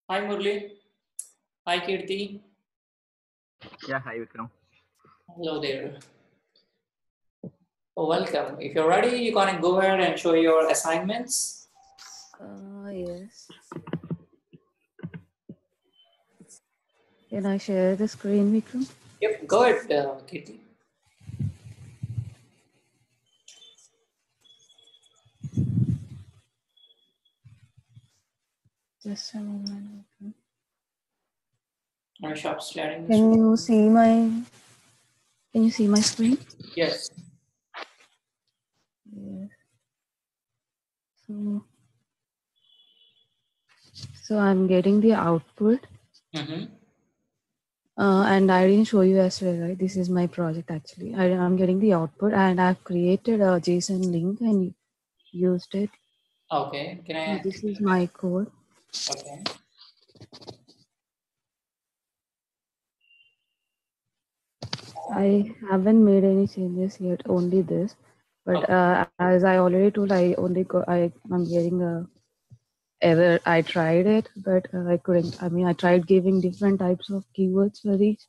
Hi Murli. Hi Kirti. Yeah, hi Vikram. Hello there. Welcome. If you're ready, you can go ahead and show your assignments. Yes. Can I share the screen, Vikram? Yep, go ahead, Kirti. Just a moment, Vikram. I stop sharing. Can you see my screen? Yes. Yes. So I'm getting the output. Mm-hmm. And I didn't show you yesterday, right? This is my project actually. I'm getting the output and I've created a JSON link and used it. Okay. Can I? This is my code. Okay. I haven't made any changes yet, only this. But Okay. as I already told, I'm getting a error. I tried it, but I couldn't. I mean, I tried giving different types of keywords for each,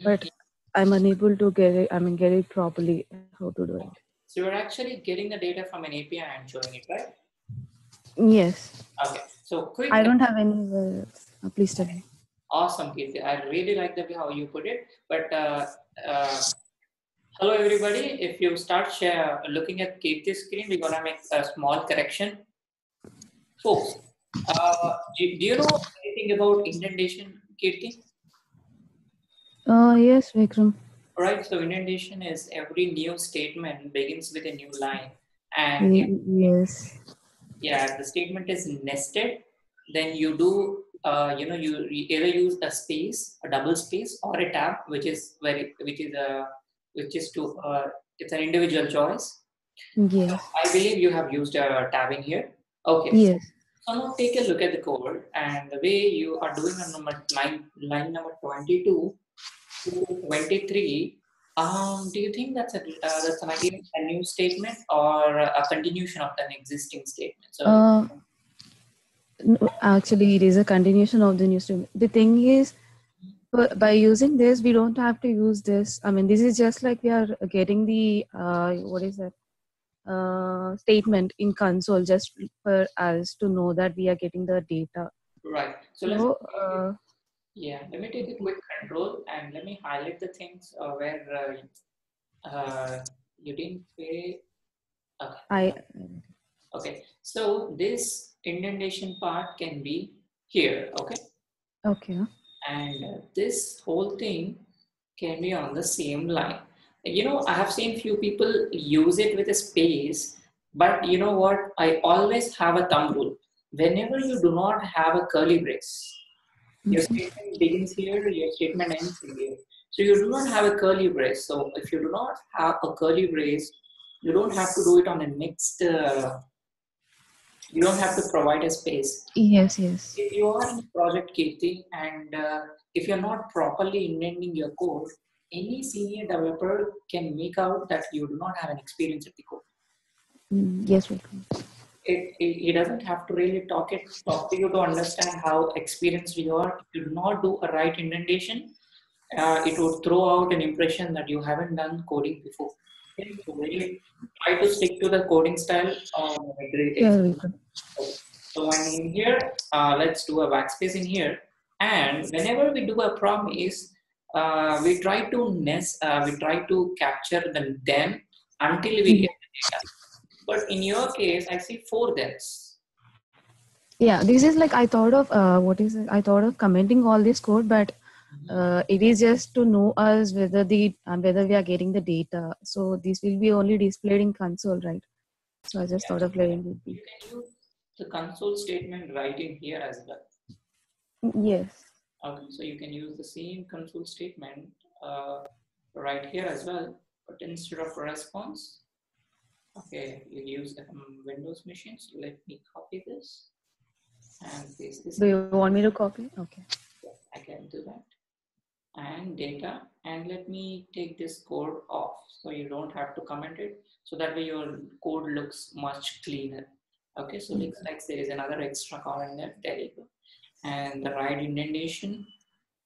but I'm unable to get it. I mean, get it properly. How to do it? So you're actually getting the data from an API and showing it, right? Yes. Okay. So quick. I don't have any. Please tell me. Awesome, Kirti. I really like the way how you put it. But hello, everybody. If you start looking at Kirti's screen, we're gonna make a small correction. Folks, do you know anything about indentation, Kirti? Yes, Vikram. Right, so indentation is every new statement begins with a new line. And Yes. yeah, the statement is nested, then you do, you either use a space, a double space, or a tab, it's an individual choice. Yes. So I believe you have used a tab in here. Okay. Yes. So now take a look at the code and the way you are doing on line number 22 to 23. Do you think that's again a new statement or a continuation of an existing statement? So No, actually, it is a continuation of the new statement. The thing is, by using this, we don't have to use this. I mean, this is just like we are getting the what is that statement in console just for us to know that we are getting the data. right. So let me take a quick control and let me highlight the things where you didn't pay. Okay. Okay. So this indentation part can be here. Okay. Okay. And this whole thing can be on the same line. I have seen few people use it with a space, but you know what? I always have a thumb rule. Whenever you do not have a curly brace, your statement begins here, your statement ends here. So you do not have a curly brace. So if you do not have a curly brace, you don't have to do it on a next. You don't have to provide a space. Yes. Yes. If you are in a project, Kirti, and if you're not properly indenting your code, any senior developer can make out that you do not have an experience with the code. Yes, Vikram. He doesn't have to really talk to you to understand how experienced you are. If you do not do a right indentation, it would throw out an impression that you haven't done coding before. Okay? So really try to stick to the coding style. Yeah, So when in here, let's do a backspace in here. And whenever we do a promise, we try to capture the them until we get the data. But in your case, I see 4 thens. Yeah, this is like I thought of I thought of commenting all this code, but it is just to know us whether whether we are getting the data. So this will be only displayed in console, right? So I just thought of letting it be. You can use the console statement right in here as well. Yes. Okay, so you can use the same console statement right here as well, but instead of a response, okay, you use the Windows machines. Let me copy this and paste this. Do you want me to copy? Okay. Yes, I can do that. And data, and let me take this code off so you don't have to comment it. So that way your code looks much cleaner. Okay, so looks like there is another extra column there. There you go. and the right indentation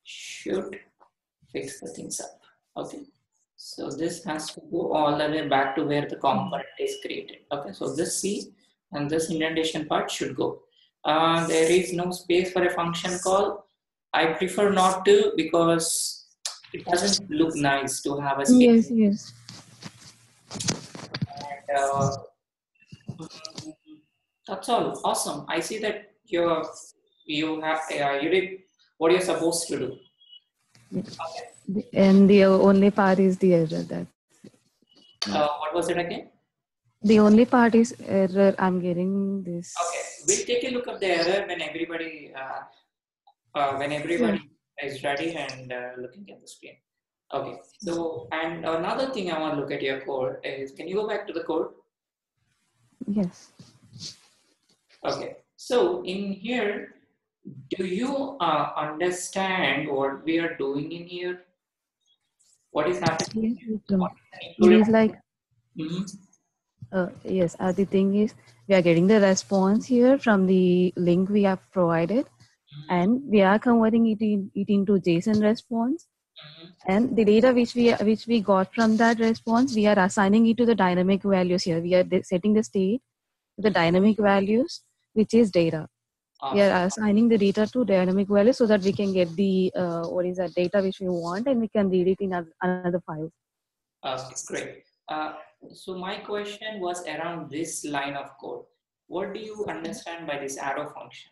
should fix the things up. Okay, so this has to go all the way back to where the component is created. Okay, so this C and this indentation part should go. There is no space for a function call. I prefer not to because it doesn't look nice to have a space. Yes, yes. And, that's all. Awesome. I see that you did what you're supposed to do. Okay. And the only part is the error. That What was it again? the only part is error. I'm getting this. Okay, we'll take a look at the error when everybody is ready and looking at the screen. Okay, so and another thing I want to look at your code is, can you go back to the code? Yes. Okay, so in here, do you understand what we are doing in here? What is happening? Yes, it is like yes. The thing is, we are getting the response here from the link we have provided, and we are converting it into JSON response. And the data which we got from that response, we are assigning it to the dynamic values here. We are setting the state to the dynamic values, which is data. We are assigning the data to dynamic values so that we can get the what is that data which we want, and we can read it in another file. Okay, great. So my question was around this line of code. What do you understand by this arrow function?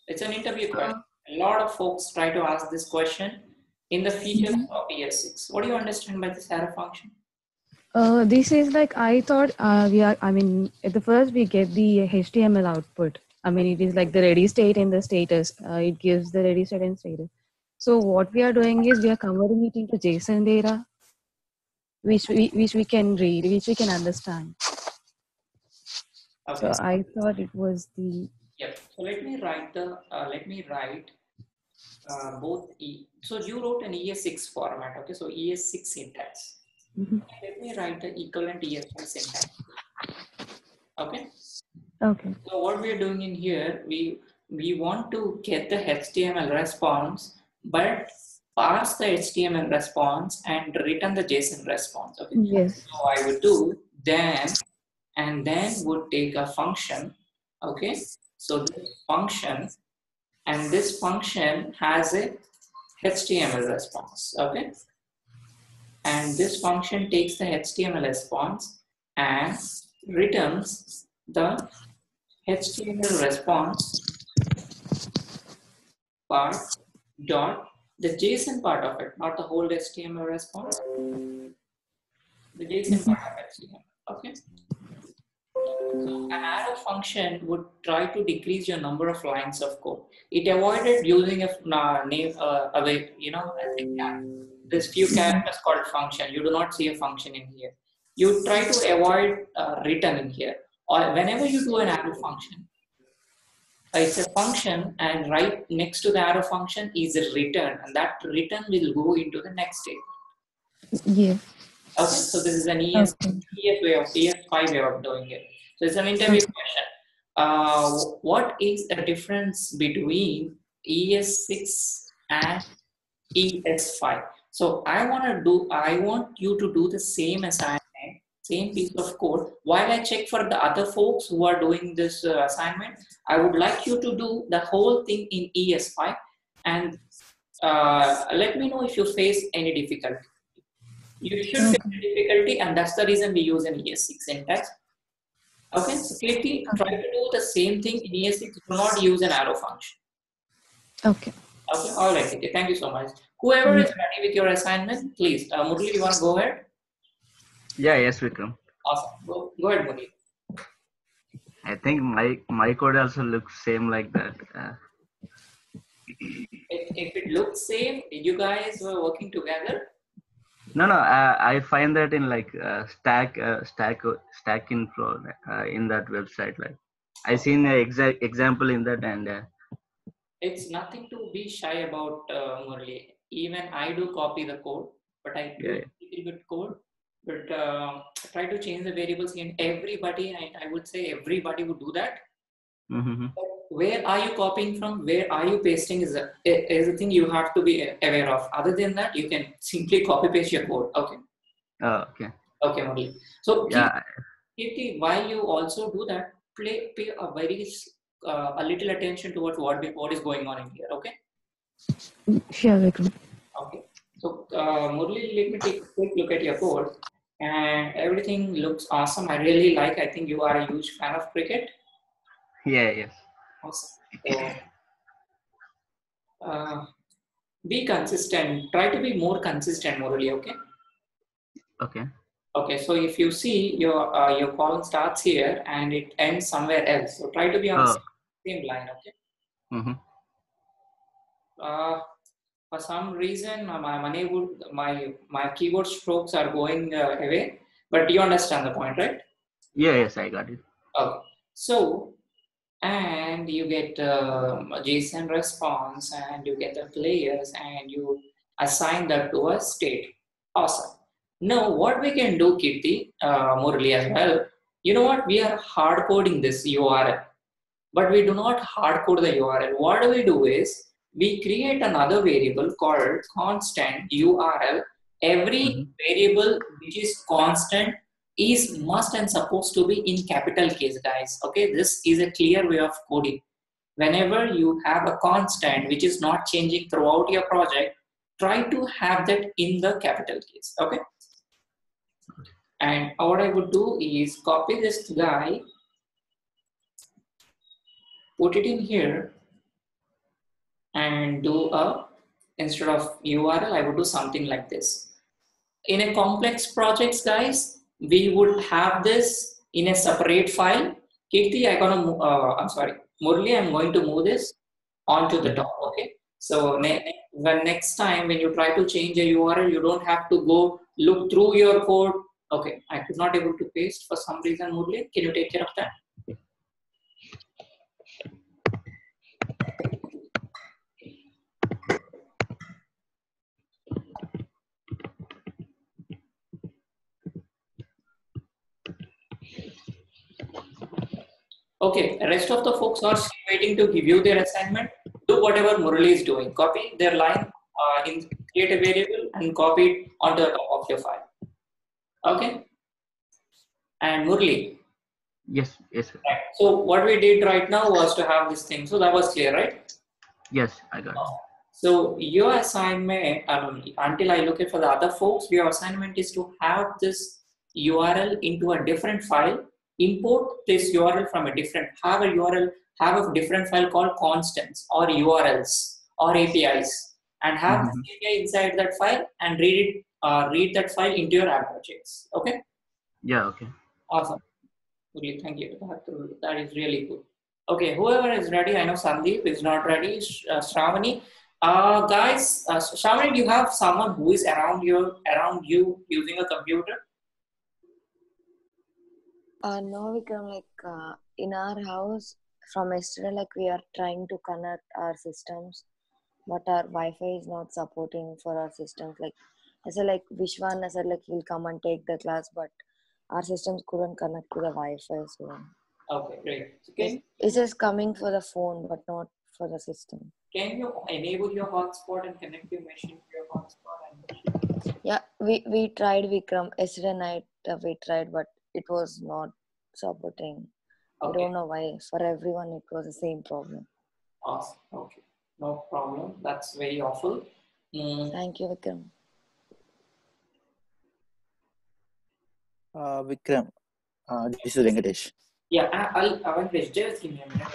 It's an interview question. A lot of folks try to ask this question in the features of ES6. What do you understand by this arrow function? This is like, I thought at the first we get the HTML output. I mean, it is like the ready state and the status. It gives the ready state and status. So what we are doing is we are converting it into JSON data, which we can read, which we can understand. Okay. So I thought it was the. Yep. So let me write both So you wrote an ES6 format. Okay. So ES6 syntax. Let me write the equivalent ES5 syntax. Okay. Okay. So what we are doing in here, we want to get the HTML response, but parse the HTML response and return the JSON response. Okay. Yes. So I would do then, and then would take a function. Okay. So this function, and this function has a HTML response. Okay. And this function takes the HTML response and returns the HTML response part dot the JSON part of it, not the whole HTML response. The JSON part of HTML. Okay. So an arrow function would try to decrease your number of lines of code. It avoided using a name this few characters called function. You do not see a function in here. You try to avoid return in here. Or whenever you do an arrow function, it's a function, and right next to the arrow function is a return, and that return will go into the next statement. Yeah. Okay, so this is an ES5 way of doing it. So it's an interview question. What is the difference between ES6 and ES5? So I want you to do the same assignment, same piece of code. While I check for the other folks who are doing this assignment, I would like you to do the whole thing in ES5 and let me know if you face any difficulty. You should face a difficulty, and that's the reason we use an ES6 syntax. Okay, so quickly try to do the same thing in ES6. Do not use an arrow function. Okay. Okay, all right. Okay, thank you so much. Whoever is ready with your assignment, please. Murli, you want to go ahead? Yeah, yes, Vikram. Awesome. Go ahead, Murli. I think my code also looks same like that. If it looks same, you guys were working together? No, I find that in like Stack Info in that website. Like I seen an exact example in that, and it's nothing to be shy about, Murli. Even I do copy the code, but I do a little bit code. But try to change the variables, and everybody, and I would say everybody would do that. Mm-hmm. Where are you copying from? Where are you pasting is the thing you have to be aware of. Other than that, you can simply copy paste your code. Okay. Oh, okay. Okay, Murali. So Yeah. while you also do that, pay a a little attention towards what is going on in here. Okay. Sure, Vikram. Okay. So Murali, let me take a quick look at your code, and everything looks awesome. I really like. I think you are a huge fan of cricket. Yeah. Yes. Awesome. So be consistent. Try to be more consistent, Murali. Okay. Okay. Okay. So if you see your column starts here and it ends somewhere else, so try to be on the Oh. same line. Okay. Mm-hmm. For some reason, my keyboard strokes are going away. But you understand the point, right? Yeah. Yes, I got it. Okay. So and you get a JSON response and you get the players and you assign that to a state. Awesome. Now what we can do, Kirti, Murali as well, you know what, we are hard coding this URL, but we do not hard code the URL. What do we do is we create another variable called constant URL. Mm-hmm. Every variable which is constant is must and supposed to be in capital case, guys. Okay, this is a clear way of coding. Whenever you have a constant which is not changing throughout your project, try to have that in the capital case. Okay, and what I would do is copy this guy, put it in here, and do instead of URL, I would do something like this. In a complex projects, guys, we would have this in a separate file. Kirti, I'm sorry, Murli, I'm going to move this onto the top. Okay. So when next time when you try to change a URL, you don't have to go look through your code. Okay, I could not able to paste for some reason, Murli. Can you take care of that? Okay, rest of the folks are still waiting to give you their assignment. Do whatever Murali is doing. Copy their line in create a variable and copy it onto the top of your file. Okay. And Murali. Yes. Yes. Sir. Right. So what we did right now was to have this thing. So that was clear, right? Yes, I got it. So your assignment, until I look at for the other folks, your assignment is to have this URL into a different file, import this URL from a different, have a different file called constants or URLs or APIs, and have Mm-hmm. this API inside that file and read that file into your app projects. Okay. Yeah. Okay. Awesome. Really, thank you. That is really good. Okay, whoever is ready, I know Sandeep is not ready. Shravani, guys, Shravani, do you have someone who is around you using a computer? No, Vikram, in our house from yesterday, we are trying to connect our systems, but our Wi-Fi is not supporting for our systems. I said, Vishwan, I said, he'll come and take the class, but our systems couldn't connect to the Wi-Fi. So Okay, great. So it's just coming for the phone, but not for the system. Can you enable your hotspot and connect your machine to your hotspot? Yeah, we tried, Vikram. Yesterday night we tried, but it was not supporting. Okay. I don't know why. For everyone, it was the same problem. Awesome. Okay, no problem. That's very awful. Thank you, Vikram. Vikram, this is Venkatesh. Yeah, I'll Venkatesh, just give me a minute.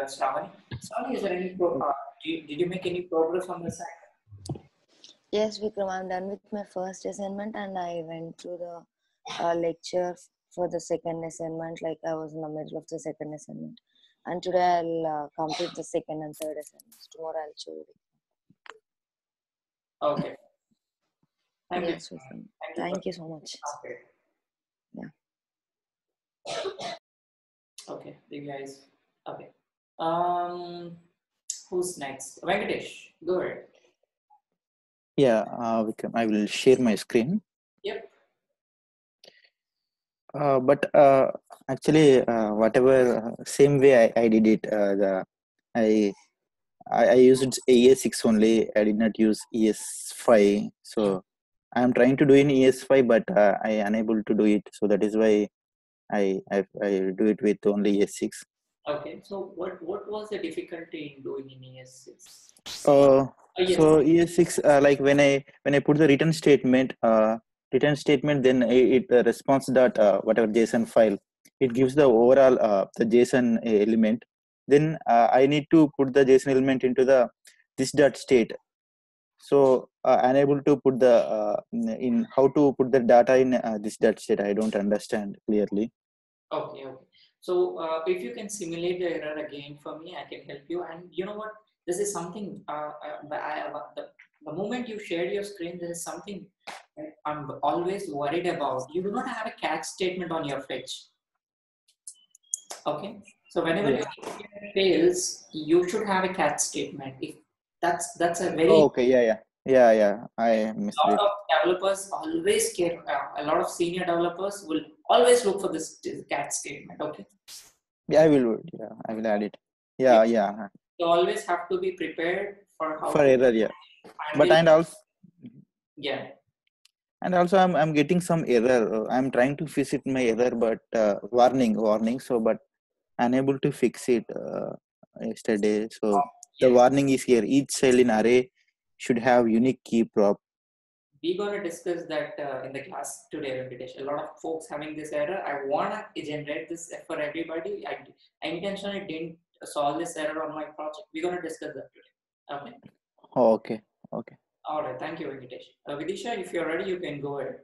Shravani. Shravani, is there any did you make any progress on the side? Yes, Vikram, I'm done with my first assignment and I went through the lecture for the second assignment. I was in the middle of the second assignment. And today I'll complete the second and third assignments. Tomorrow I'll show you. Okay. Thank you. Vikram. Thank you so much. Okay. Yeah. Okay, you guys. Okay. Who's next? Venkatesh, go ahead. Yeah, Vikram, I will share my screen. Yep. But actually, whatever same way I did it, I I used ES6 only. I did not use ES5. So I'm trying to do in ES5, but I unable to do it. So that is why I do it with only ES6. Okay, so what was the difficulty in doing in ES6? Yes. So ES6, like when I put the return statement, then it responds that whatever JSON file, it gives the overall the JSON element. Then I need to put the JSON element into the this dot state. So unable to put the in how to put the data in this dot state. I don't understand clearly. Okay, okay. So if you can simulate the error again for me, I can help you. And you know what? This is something. The moment you shared your screen, there is something that I'm always worried about. You do not have a catch statement on your fetch. Okay. So whenever Yeah. your fails, you should have a catch statement. If that's a very Okay. Yeah. I missed lot it. of developers always care. A lot of senior developers will always look for this catch statement. Okay. Yeah, I will. Yeah, I will add it. Yeah. You always have to be prepared for how For to error, yeah. But handle. yeah. Yeah. And also I'm getting some error. I'm trying to fix it my error, but warning. So, but unable to fix it yesterday. So the Yes. warning is here. Each cell in array should have unique key prop. We're gonna discuss that in the class today, Venkatesh. A lot of folks having this error. I wanna generate this for everybody. I intentionally didn't solve this error on my project. We're gonna discuss that today. Okay. Oh, okay. All right. Thank you, Venkatesh. Vidisha, if you're ready, you can go ahead.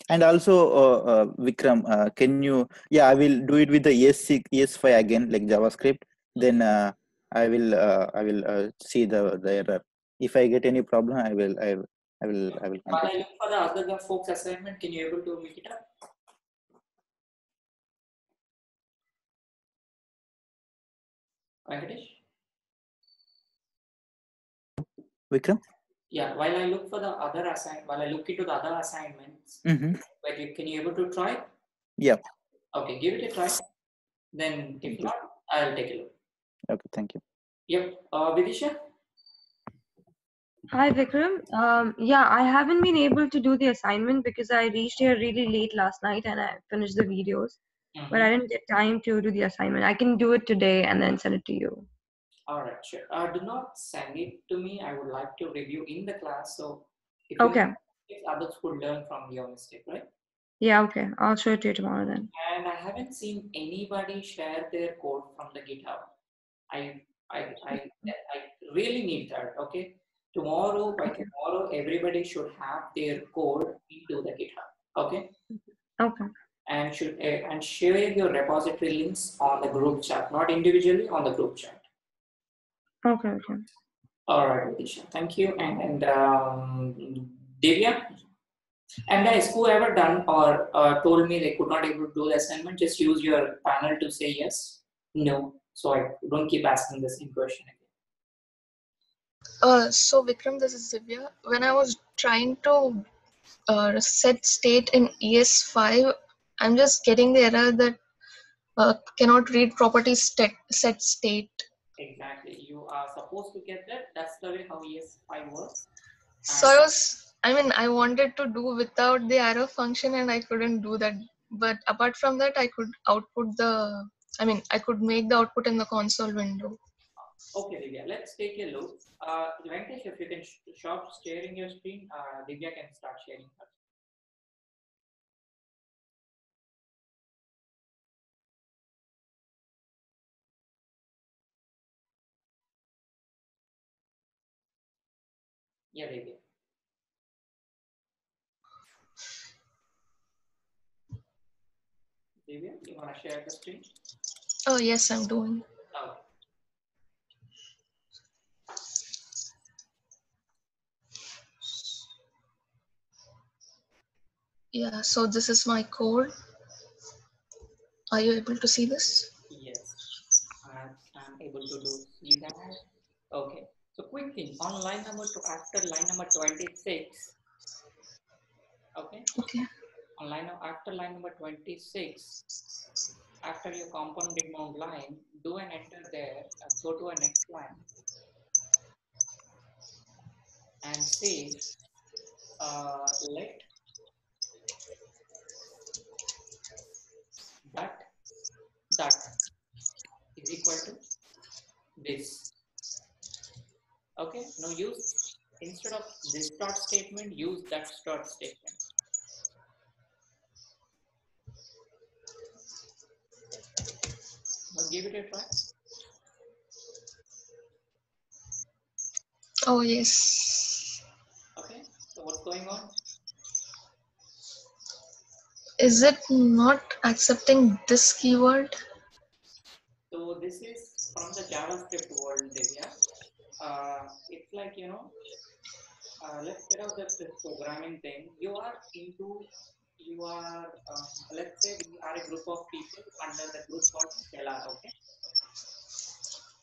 And also, Vikram, can you? Yeah, I will do it with the ES6, ES5 again, like JavaScript. Then I will see the error. If I get any problem, I will While contact I you. look for the other folks' assignment, can you able to make it up? Venkatesh? Vikram? Yeah, while I look for the other while I look into the other assignments, but can you able to try? Yeah. Okay, give it a try. Then if not, I'll take a look. Okay, thank you. Yep. Vidisha? Hi Vikram. Yeah, I haven't been able to do the assignment because I reached here really late last night and I finished the videos, but I didn't get time to do the assignment. I can do it today and then send it to you. All right, sure. Do not send it to me. I would like to review in the class. So if Okay. if others could learn from your mistake, right? Yeah, okay. I'll show it to you tomorrow then. And I haven't seen anybody share their code from the GitHub. I really need that. Okay. By tomorrow, everybody should have their code into the GitHub. Okay. Okay. And share your repository links on the group chat, not individually, on the group chat. Okay. All right, Vidisha. Thank you. And Divya. And guys, whoever done or told me they could not able to do the assignment, just use your panel to say yes, no. So I don't keep asking the same question again. So Vikram, this is Divya. When I was trying to set state in ES5, I'm just getting the error that cannot read properties set state. Exactly. You are supposed to get that. That's the way how ES5 works. So I wanted to do without the arrow function and I couldn't do that. But apart from that, I could I could make the output in the console window. Okay, Divya, let's take a look. Venkatesh, if you can stop sharing your screen, Divya can start sharing her. Yeah, Divya. Divya, you want to share the screen? Oh, yes, I'm doing. Okay. Yeah, so this is my code. Are you able to see this? Yes, I'm able to see that. Okay. So quick thing on line number after line number 26. Okay. Okay. On after line number 26, after your component did mount line, do an enter there, go to a next line and say let that is equal to this. Okay, now use, instead of this dot statement, use that dot statement. Now give it a try. Oh, yes. Okay, so what's going on? Is it not accepting this keyword? So this is from the JavaScript world, Divya. It's like, you know, let's get out this programming thing. You are into, let's say we are a group of people under the group called Stellar, okay?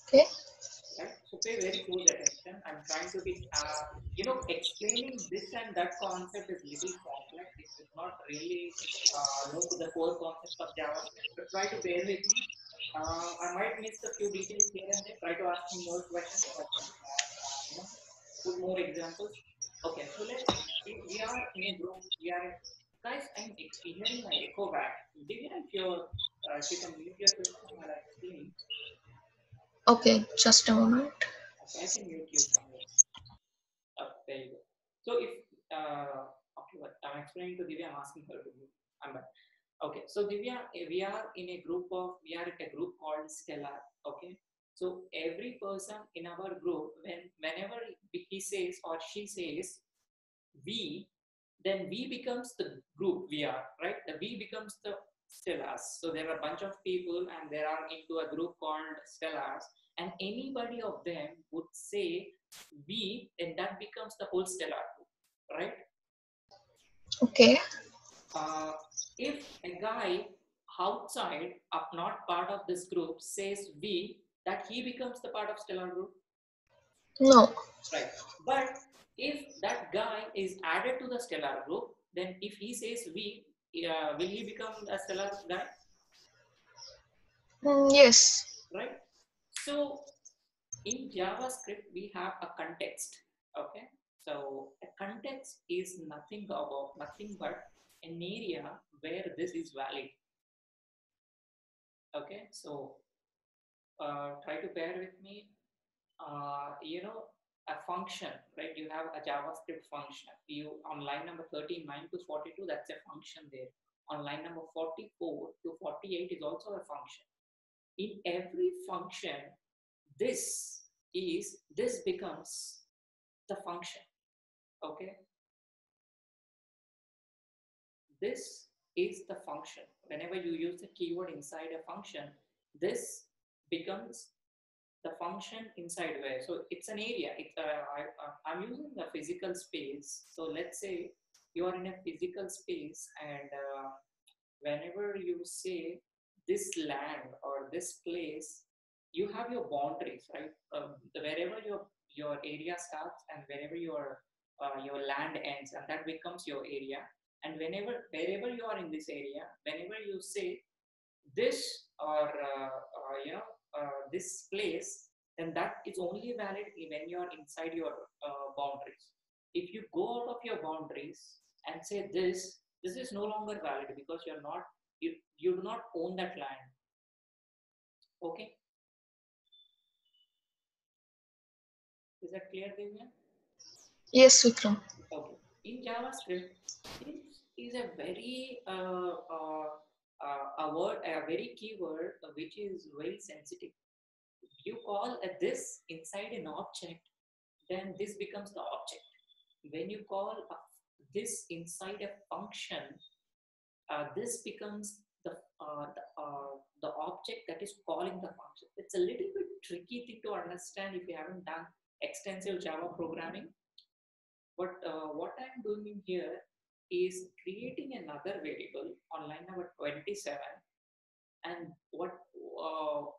Okay. Right? So pay very close attention. I'm trying to be, you know, explaining this and that concept is little complex. It is not really know to the core concepts of JavaScript, but try to bear with me. I might miss a few details here and there. Try to ask me more questions so I can, you know, put more examples. Okay, so we are in a group. Guys, I'm hearing my echo back. Divya, if you can mute your system while I explain. Okay, just a moment. Okay, I can mute you somewhere. Oh, there you go. So if okay, what I'm explaining to Divya, I'm asking her to mute. I'm back. Okay, so Divya, we are in a group called Stellar. Okay, so every person in our group, whenever he says or she says we, then we becomes the group we are, right? The we becomes the Stellars. So there are a bunch of people and they are into a group called Stellars, and anybody of them would say we, then that becomes the whole Stellar group, right? Okay. If a guy outside, not part of this group, says we, that he becomes the part of Stellar group? No. Right. But if that guy is added to the Stellar group, then if he says we, will he become a Stellar guy? Yes. Right. So in JavaScript, we have a context. Okay. So a context is nothing but an area where this is valid. Okay. So try to bear with me. You know, a function, right? You have a JavaScript function. You on line number 39 to 42, that's a function there. On line number 44 to 48 is also a function. In every function, this becomes the function. Okay, this is the function. Whenever you use the keyword inside a function, this becomes the function inside where. So it's an area. I'm using the physical space. So let's say you are in a physical space, and whenever you say this land or this place, you have your boundaries, right? Wherever your area starts and wherever your land ends, and that becomes your area. And wherever you are in this area, whenever you say this or you know, this place, then that is only valid when you are inside your boundaries. If you go out of your boundaries and say this is no longer valid because you do not own that land. Okay, is that clear, Divya? Yes, Vikram. Okay, in JavaScript, this is a very a very keyword which is very sensitive. You call this inside an object, then this becomes the object. When you call this inside a function, this becomes the object that is calling the function. It's a little bit tricky thing to understand if you haven't done extensive Java programming. But what I'm doing in here is creating another variable on line number 27, and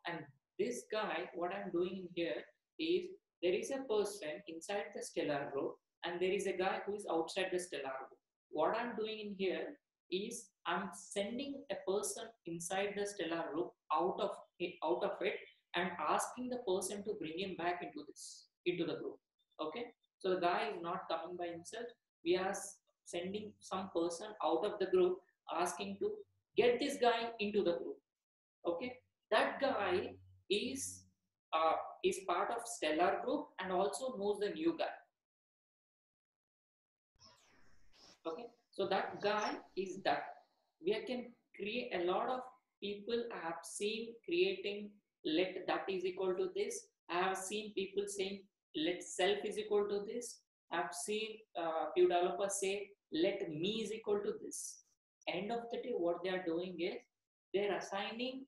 and this guy, what I'm doing in here is there is a person inside the Stellar group and there is a guy who is outside the Stellar group. What I'm doing in here is I'm sending a person inside the stellar group out of it and asking the person to bring him back into the group. Okay, so the guy is not coming by himself. We are sending some person out of the group, asking to get this guy into the group. Okay, that guy is part of stellar group and also knows the new guy. Okay, so that guy is that. We can create a lot of people. I have seen creating let that is equal to this. I have seen people saying let self is equal to this. I've seen few developers say let me is equal to this. End of the day, what they are doing is they're assigning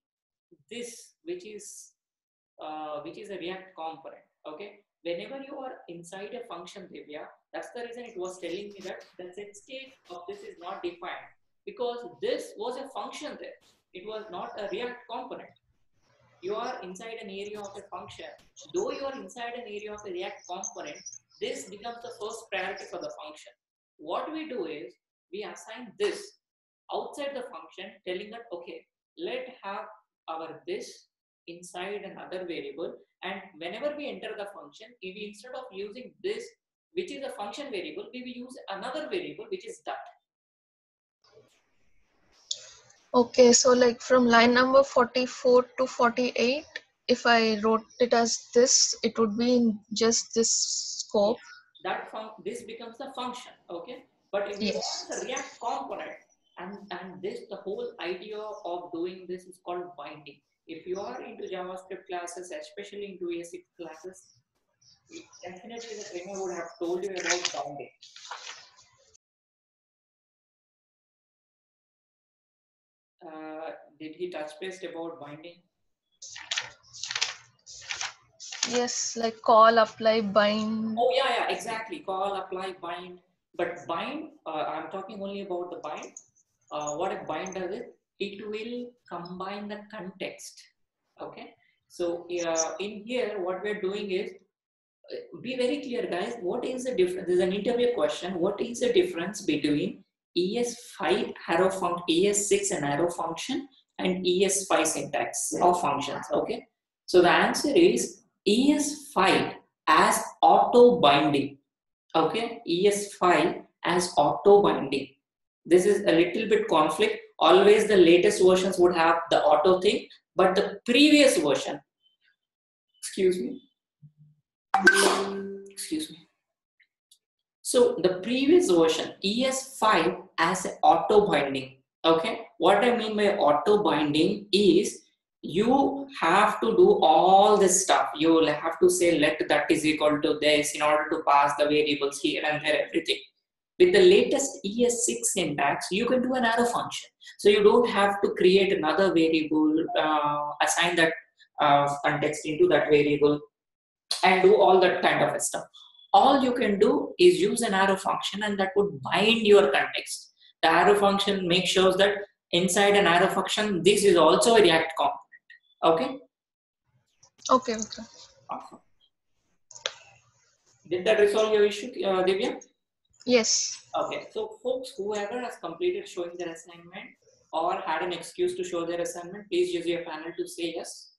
this, which is a React component. Okay, whenever you are inside a function, Divya, that's the reason it was telling me that the set state of this is not defined, because this was a function there. It was not a React component. You are inside an area of a function. Though you are inside an area of a React component, this becomes the first priority for the function. What we do is we assign this outside the function, telling that, okay, let have our this inside another variable, and whenever we enter the function, if we, instead of using this, which is a function variable, we will use another variable, which is that. Okay, so like from line number 44 to 48, if I wrote it as this, it would be in just this scope. That this becomes the function, okay? But if you want the React component, and this, the whole idea of doing this is called binding. If you are into JavaScript classes, especially into ES6 classes, definitely the trainer would have told you about binding. Did he touch base about binding? Yes, like call, apply, bind. Oh yeah, exactly. Call, apply, bind. But bind, I'm talking only about the bind. What a bind does it will combine the context. Okay. So in here, what we're doing is, be very clear, guys. What is the difference? This is an interview question. What is the difference between ES5 arrow function, ES6 and arrow function, and ES5 syntax of functions? Okay. So the answer is ES5 as auto binding. Okay, ES5 as auto binding. This is a little bit conflict. Always the latest versions would have the auto thing, but the previous version, excuse me. So the previous version, ES5 as auto binding. Okay, what I mean by auto binding is you have to do all this stuff. You will have to say let that is equal to this in order to pass the variables here and there, everything. With the latest ES6 syntax, you can do an arrow function. So you don't have to create another variable, assign that context into that variable, and do all that kind of stuff. All you can do is use an arrow function, and that would bind your context. The arrow function makes sure that inside an arrow function, this is also a React component. Okay? Okay. Awesome. Did that resolve your issue, Divya? Yes. Okay, so folks, whoever has completed showing their assignment or had an excuse to show their assignment, please use your panel to say yes.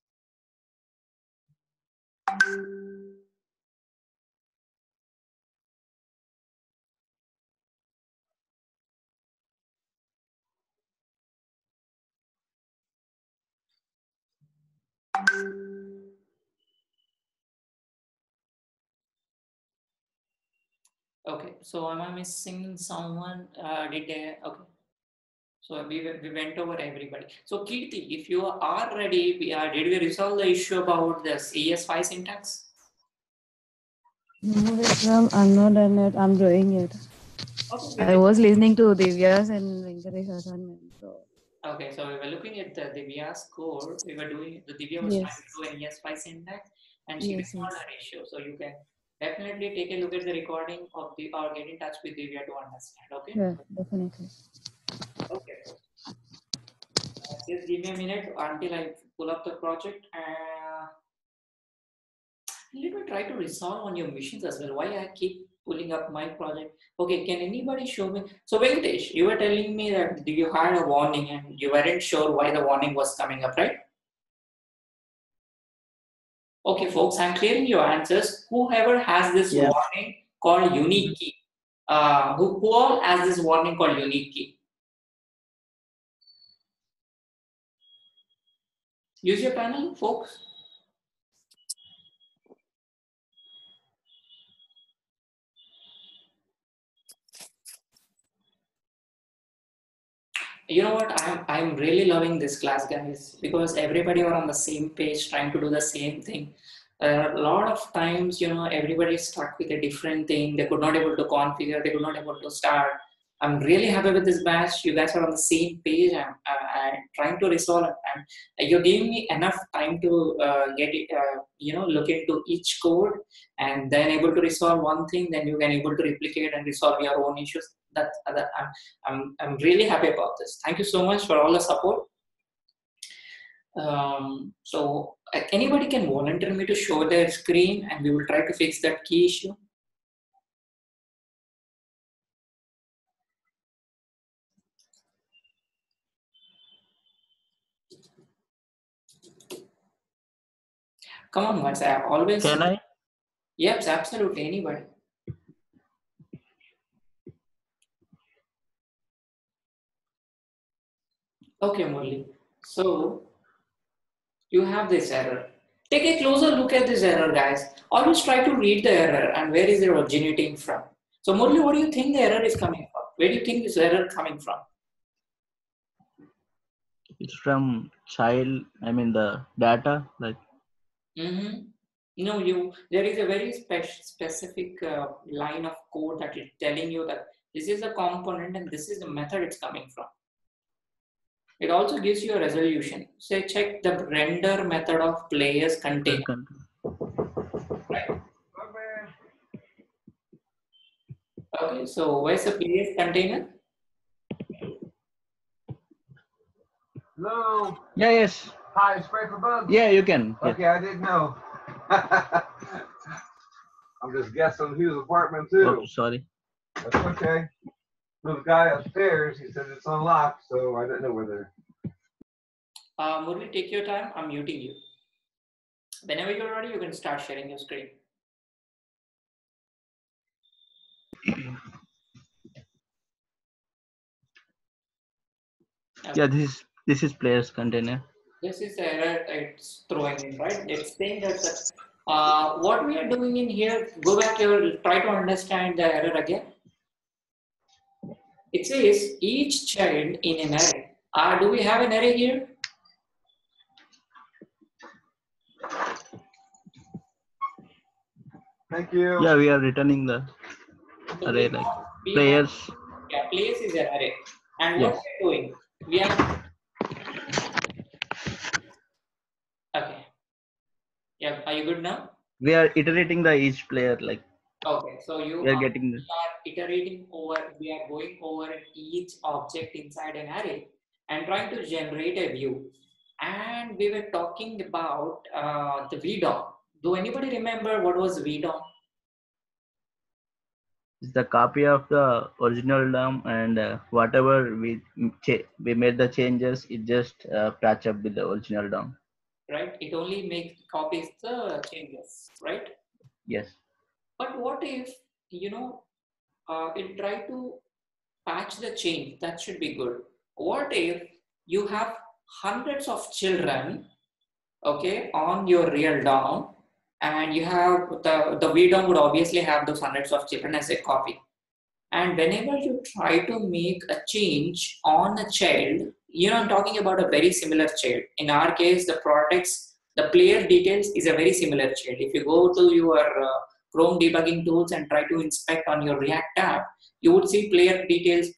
Okay, so am I missing someone? Okay. So we went over everybody. So Kirti, if you are ready, did we resolve the issue about this ES5 syntax? No, Vikram, I'm not done it. I'm doing it. Okay, I was listening to Divya's and Venkatesh's assignment. So. Okay, so we were looking at the Divya's code. We were doing the Divya was trying to do an ES5 syntax, and she resolved her issue. So you can definitely take a look at the recording of the or get in touch with Divya to understand. Okay. Yeah, definitely. Okay. Just give me a minute until I pull up the project. Let me try to resolve on your machines as well. Why I keep pulling up my project. Okay, can anybody show me? So Venkatesh, you were telling me that you had a warning and you weren't sure why the warning was coming up, right? Okay, folks, I'm clearing your answers. Whoever has this warning called unique key, who all has this warning called unique key? Use your panel, folks. You know what? I'm really loving this class, guys, because everybody are on the same page, trying to do the same thing. A lot of times, you know, everybody stuck with a different thing. They could not able to configure. They could not able to start. I'm really happy with this batch. You guys are on the same page. I'm trying to resolve it. And you're giving me enough time to get it, you know, look into each code and then able to resolve one thing. Then you can able to replicate and resolve your own issues. I'm really happy about this. Thank you so much for all the support. So anybody can volunteer me to show their screen and we will try to fix that key issue. Come on, guys. I always. Can I? Yes, absolutely. Anybody. Okay, Murli. So you have this error. Take a closer look at this error, guys. Always try to read the error and where is it originating from. So Murli, what do you think the error is coming from? Where do you think this error coming from? It's from child. I mean the data, like. No, there is a very specific line of code that is telling you that this is a component and this is the method it's coming from. It also gives you a resolution. Say check the render method of player's container. Right. Okay, so where's the player's container? Hello. Yeah. Yes. Hi, spray for bugs. Yeah, you can. Okay, Yeah. I didn't know. I'm just guessing whose apartment too. Oh, sorry. That's okay. There's a guy upstairs. He said it's unlocked, so I didn't know where they're. Murli, take your time. I'm muting you. Whenever you're ready, you can start sharing your screen. Yeah, this is player's container. This is the error it's throwing in, right? It's saying that what we are doing in here, go back here, try to understand the error again. It says each child in an array. Do we have an array here? Thank you. Yeah, we are returning the array like players. Yeah, players is an array. And Yes. what we're doing, we are. Okay. Yeah, are you good now? We are iterating the each player like. Okay, so We are getting the. iterating over, we are going over each object inside an array and trying to generate a view. And we were talking about the VDOM. Do anybody remember what was VDOM? It's the copy of the original DOM, and whatever we made the changes, it just patch up with the original DOM. Right, it only makes copies the changes, right? Yes. But what if, you know, it try to patch the change? That should be good. What if you have hundreds of children, okay, on your real DOM, and you have the VDOM would obviously have those hundreds of children as a copy. And whenever you try to make a change on a child, you know, I'm talking about a very similar child. In our case, the player details is a very similar child. If you go to your Chrome debugging tools and try to inspect on your React tab, you would see player details,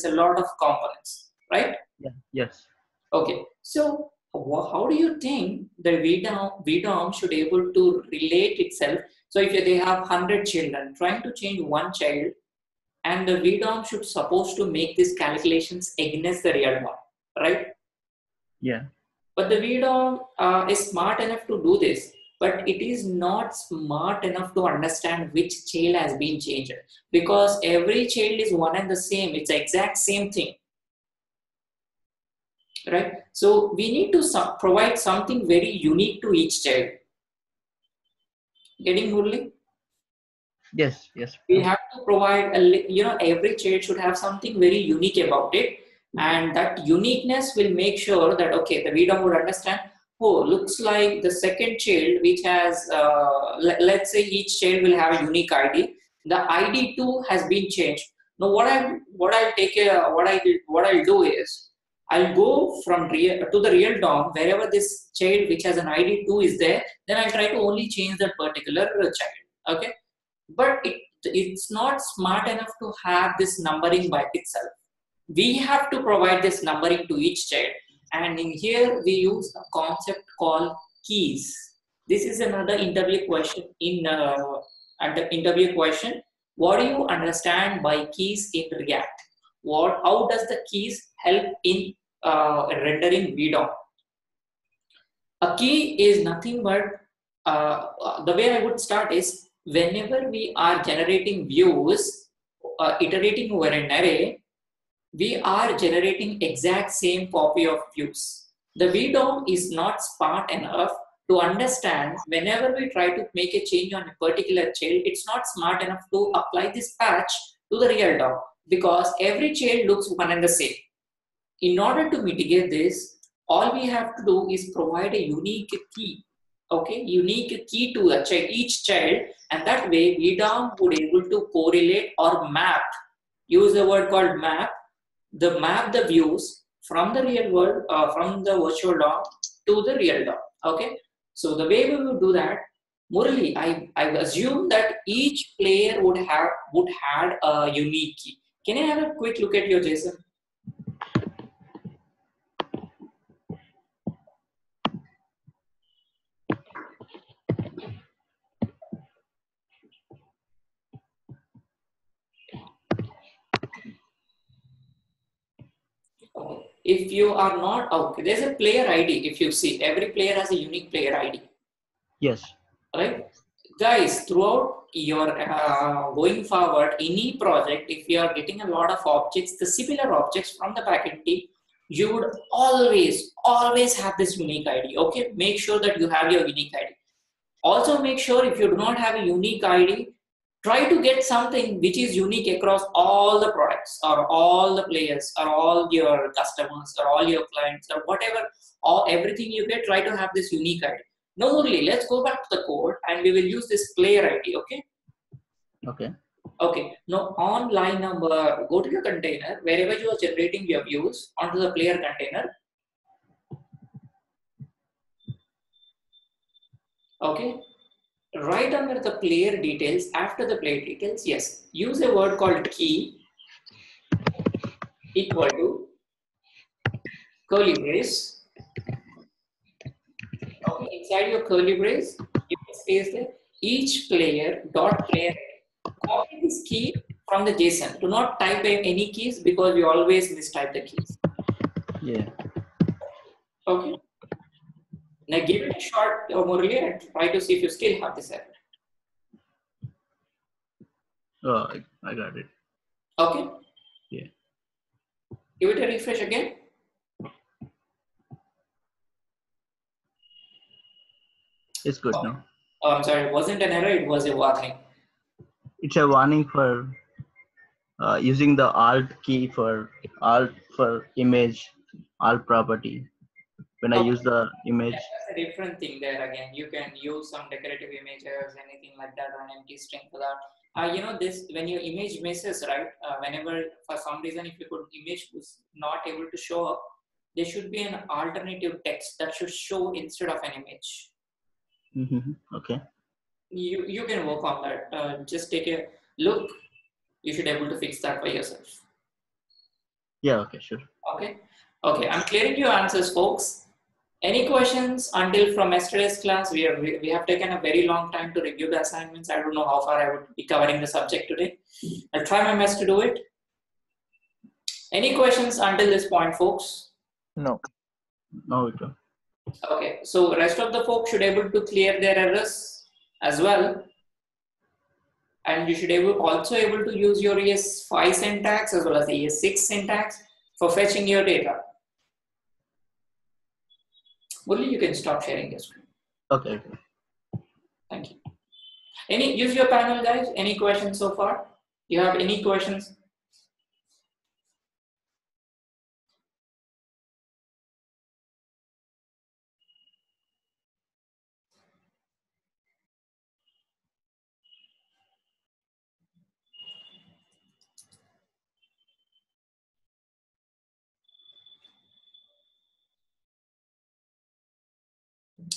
a lot of components, right? Yeah. Yes. Okay, so how do you think the VDOM should able to relate itself? So if they have 100 children, trying to change one child, and the VDOM should supposed to make these calculations against the real one, right? Yeah. But the VDOM is smart enough to do this. but it is not smart enough to understand which child has been changed, because every child is one and the same. It's the exact same thing, right? So we need to provide something very unique to each child. Getting Murli? Yes, yes. We have to provide every child should have something very unique about it, and that uniqueness will make sure that okay, the VDOM would understand, oh, looks like the second child which has let's say each child will have a unique ID. The ID 2 has been changed. Now what I'll do is I'll go from real to the real DOM wherever this child which has an ID 2 is there, then I'll try to only change that particular child. Okay, but it's not smart enough to have this numbering by itself. We have to provide this numbering to each child, and in here we use a concept called keys. This is another interview question. Under interview question, what do you understand by keys in React? How does the keys help in rendering VDOM? A key is nothing but the way I would start is, whenever we are generating views, iterating over an array, we are generating exact same copy of views. The VDOM is not smart enough to understand whenever we try to make a change on a particular child, it's not smart enough to apply this patch to the real DOM, because every child looks one and the same. In order to mitigate this, all we have to do is provide a unique key. Okay, unique key to each child, and that way VDOM would able to correlate or map, use the word called map the views from the real world, from the virtual DOM to the real DOM. Okay, so the way we will do that, Murali, I assume that each player would have a unique key. Can I have a quick look at your JSON? If you are not, okay, there's a player ID. If you see, every player has a unique player ID. Yes. Right? Guys, throughout your going forward, any project, if you are getting a lot of objects, the similar objects from the backend team, you would always have this unique ID. Okay, make sure that you have your unique ID. Also, make sure if you do not have a unique ID, try to get something which is unique across all the products or all the players or all your customers or all your clients or whatever, or everything you get, try to have this unique ID. Now, Murali, let's go back to the code and we will use this player ID, okay? Okay. Okay, now on line number, go to your container, wherever you are generating your views, onto the player container. Okay. Right under the player details, after the player details, yes, use a word called key equal to curly brace. Okay, inside your curly brace, you can space there. Each player dot player. Copy this key from the JSON. Do not type any keys because we always mistype the keys. Yeah. Okay. Now give it a shot, Murali, and try to see if you still have this error. Oh, I got it. Okay. Yeah. Give it a refresh again. It's good now. Oh, I'm sorry, it wasn't an error, it was a warning. It's a warning for using the alt key for image, alt property. When I use the image. Yeah, that's a different thing there again. You can use some decorative images, anything like that, or an empty string for that. You know, this, when your image misses, right? Whenever, for some reason, if your image was not able to show up, there should be an alternative text that should show instead of an image. Mm-hmm. Okay. You can work on that. Just take a look. You should be able to fix that by yourself. Yeah, okay, sure. Okay. Okay, I'm clearing your answers, folks. Any questions until from yesterday's class? We have taken a very long time to review the assignments. I don't know how far I would be covering the subject today. I'll try my best to do it. Any questions until this point, folks? No. No, okay. Okay, so rest of the folks should able to clear their errors as well. And you should also able to use your ES5 syntax as well as the ES6 syntax for fetching your data. Only you can stop sharing your screen. Okay. Thank you. Use your panel, guys. Any questions so far? You have any questions?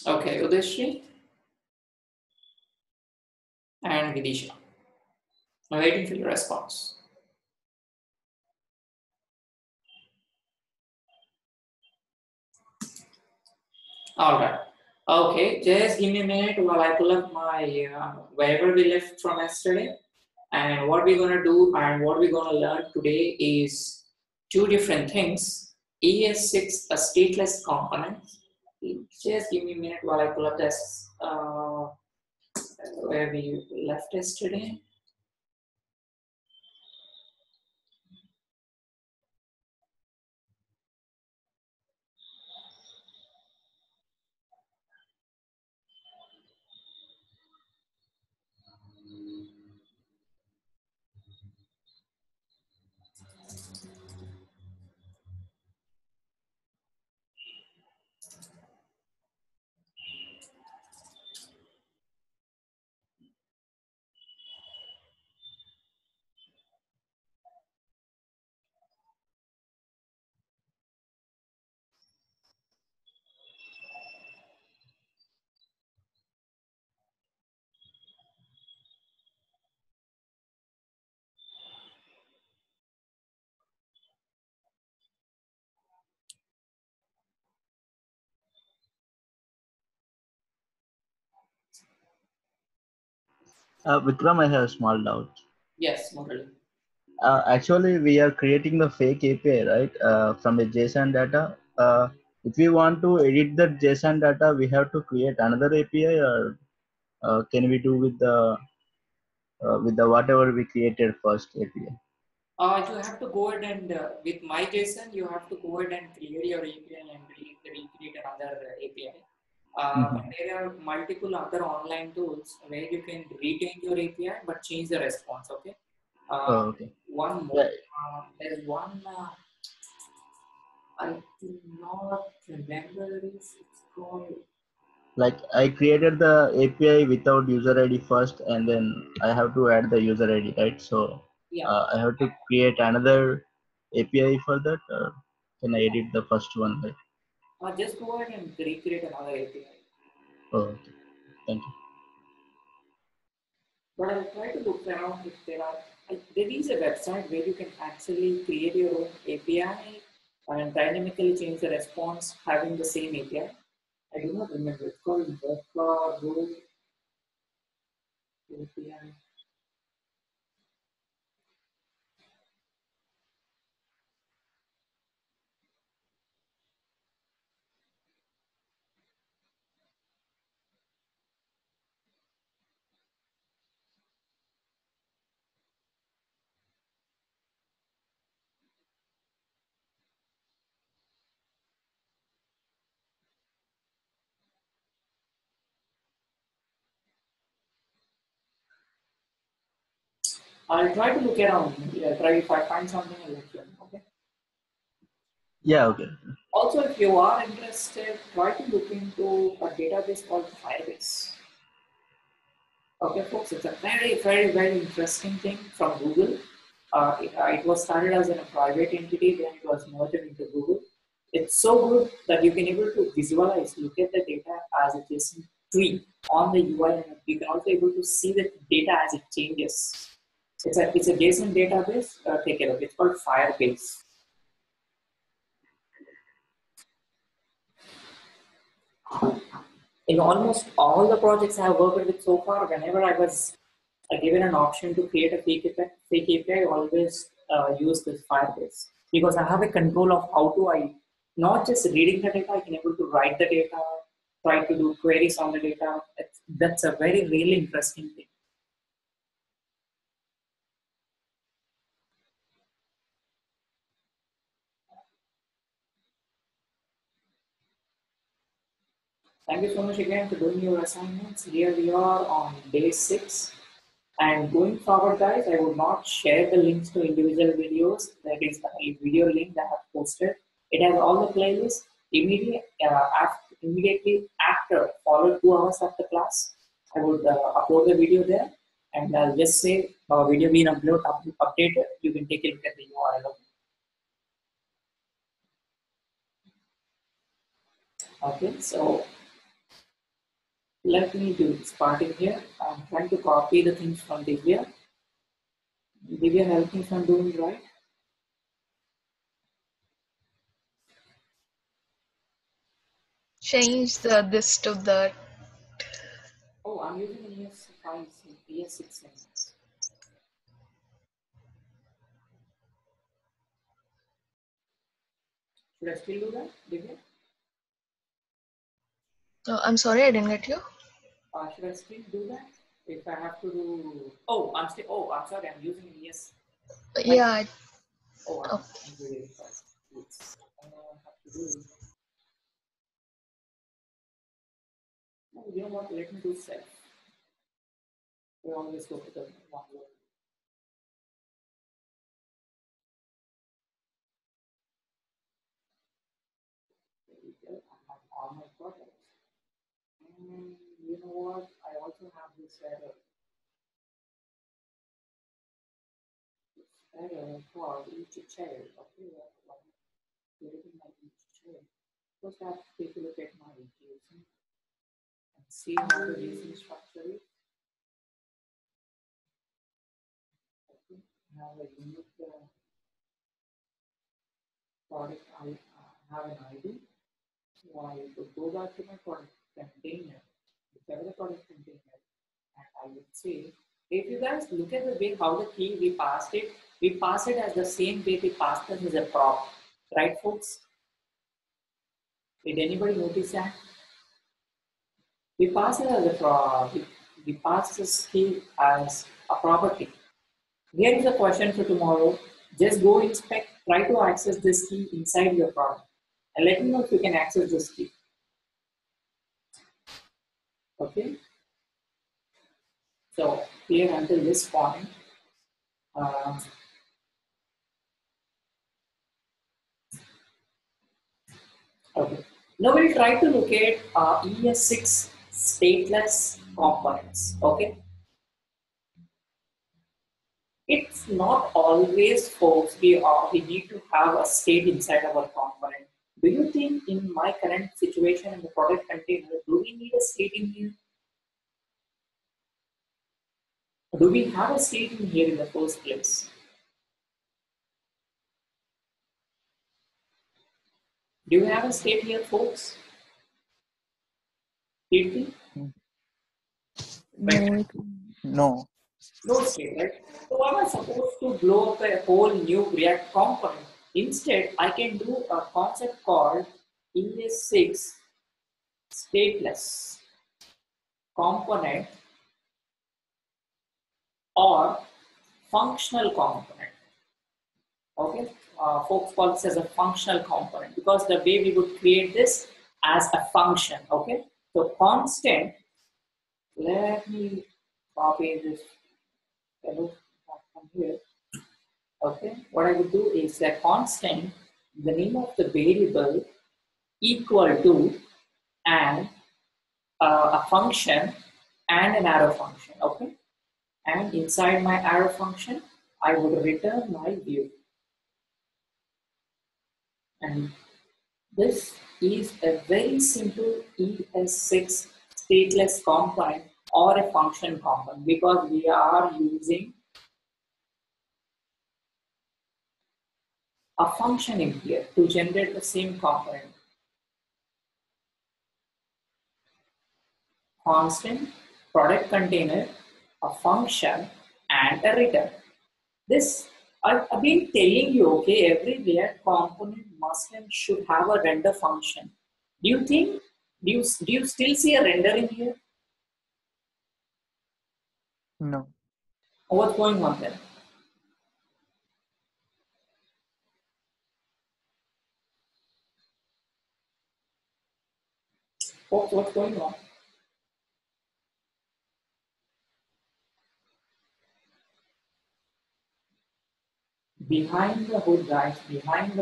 Okay, Udeshri and Vidisha. I'm waiting for your response. All right. Okay, just give me a minute while I pull up my wherever we left from yesterday. And what we're going to do and what we're going to learn today is two different things. ES6 Stateless Components. Just give me a minute while I pull up this where we left yesterday. Vikram, I have a small doubt. Yes, Murali. Actually, we are creating the fake API, right? From the JSON data. If we want to edit the JSON data, we have to create another API, or can we do with the whatever we created first API? You have to go ahead and with my JSON, you have to go ahead and clear your API and recreate another API. But there are multiple other online tools where you can retain your API but change the response. Okay. Okay. One more. There is one. I do not remember this. It's called. Like I created the API without user ID first, and then I have to add the user ID, right? So Yeah. I have to create another API for that, or can I edit the first one? Right? Just go ahead and recreate another API. Oh, okay. Thank you. But I'll try to look around if there are. There is a website where you can actually create your own API and dynamically change the response having the same API. I do not remember. It's called Mocha Go API. I'll try to look around. Yeah, try if I find something, I'll let you know. Okay. Yeah. Okay. Also, if you are interested, try to look into a database called Firebase. Okay, folks, it's a very interesting thing from Google. It was started as a private entity, then it was merged into Google. It's so good that you can able to visualize, look at the data as a JSON tree on the UI, and you can also able to see the data as it changes. It's a JSON database. Take a look. It's called Firebase. In almost all the projects I have worked with so far, whenever I was given an option to create a fake API, I always use this Firebase because I have a control of how do I not just reading the data, I can able to write the data, try to do queries on the data. That's a very really interesting thing. Thank you so much again for doing your assignments. Here we are on day 6. And going forward, guys, I will not share the links to individual videos. That is the video link that I have posted. It has all the playlists. Immediately after, follow 2 hours of the class, I would upload the video there. And I'll just say video being updated. You can take a look at the URL. Okay, so let me do this part in here. I'm trying to copy the things from Divya. Divya, help me if I'm doing right. Change the this to that. Oh, I'm using an ES5, ES6. Should I still do that, Divya? I'm sorry, I didn't get you. Should I still do that? If I have to do, I'm sorry, I'm using an ES. Yeah. I'm really sorry. I have to do. You know what? Let me do self. We always go to the one word. I have all my products. And you know what? I also have this error. For each child. Okay, creating my each child. First, I have to take a look at my JSON and see how the JSON structure is. Okay, I have a unique product. I have an ID. So I would go back to my product container, whichever the product container, and I would say, if you guys look at the way how the key we passed it as the same way we passed it as a prop, right, folks? Did anybody notice that? We pass it as a prop. We pass this key as a property. Here is a question for tomorrow. Just go inspect, try to access this key inside your product, and let me know if you can access this key. Okay. So here until this point, okay. Now we'll try to locate ES6 stateless components. Okay. It's not always, folks, we need to have a state inside our component. Do you think in my current situation in the product container, do we need a state in here? Do we have a state in here in the first place? Do you have a state here, folks? Did we? No, No. No state, right? So am I supposed to blow up a whole new React component? Instead, I can do a concept called ES6 Stateless Component or functional component. Okay, folks call this as a functional component because the way we would create this as a function. Okay, so constant. Let me copy this from here. Okay, what I would do is that constant, the name of the variable equal to and a function and an arrow function. Okay, and inside my arrow function, I would return my view. And this is a very simple ES6 stateless component or a function component because we are using a function in here to generate the same component. Constant, product container, a function, and a return. This I've been telling you, okay, every React component must and should have a render function. Do you think, do you still see a render in here? No. Or what's going on there? What's going on? Behind the hood, guys, behind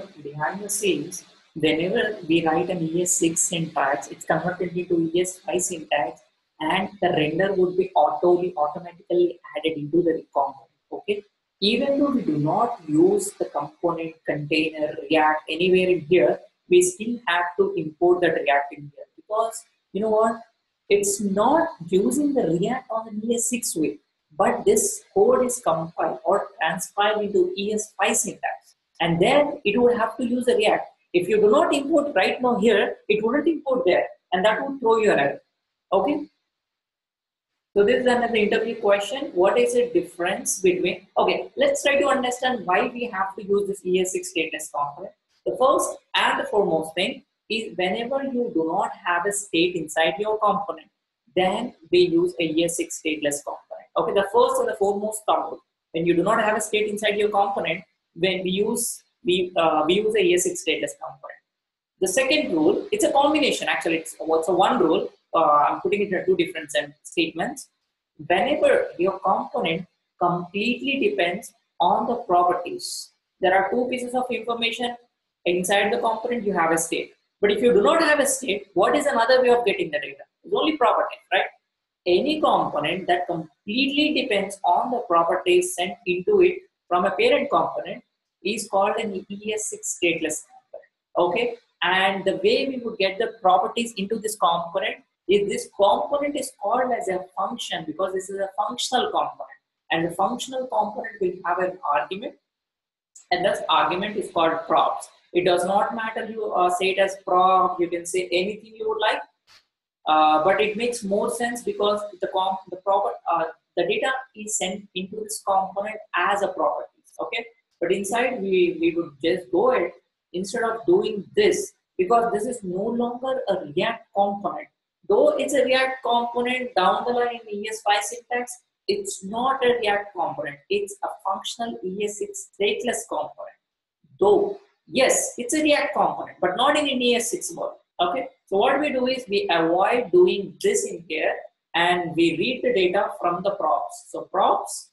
the scenes, whenever we write an ES6 syntax, it's converted into ES5 syntax, and the render would be automatically added into the component. Okay, even though we do not use the component container React anywhere in here, we still have to import that React in here, because you know what? It's not using the React on an ES6 way, but this code is compiled or transpiled into ES5 syntax, and then it would have to use the React. If you do not import right now here, it wouldn't import there, and that would throw you an error. Okay. So this is another interview question. What is the difference between? Okay, let's try to understand why we have to use this ES6 stateless component. The first and the foremost thing is whenever you do not have a state inside your component, then we use a ES6 stateless component. Okay, the first and the foremost thumb. When you do not have a state inside your component, when we use a ES6 stateless component. The second rule, it's a combination. Actually, it's a one rule. I'm putting it in two different statements. Whenever your component completely depends on the properties, there are two pieces of information inside the component. You have a state, but if you do not have a state, what is another way of getting the data? It's only properties, right? Any component that completely depends on the properties sent into it from a parent component is called an ES6 stateless component. Okay, and the way we would get the properties into this component is this component is called as a function, because this is a functional component, and the functional component will have an argument, and this argument is called props. It does not matter you say it as prop, you can say anything you would like, but it makes more sense because the data is sent into this component as a property. Okay, but inside we would just go ahead, instead of doing this, because this is no longer a React component. Though it's a React component down the line in ES5 syntax, it's not a React component. It's a functional ES6 stateless component. Though, yes, it's a React component, but not in an ES6 mode. Okay, so what we do is we avoid doing this in here, and we read the data from the props. So props.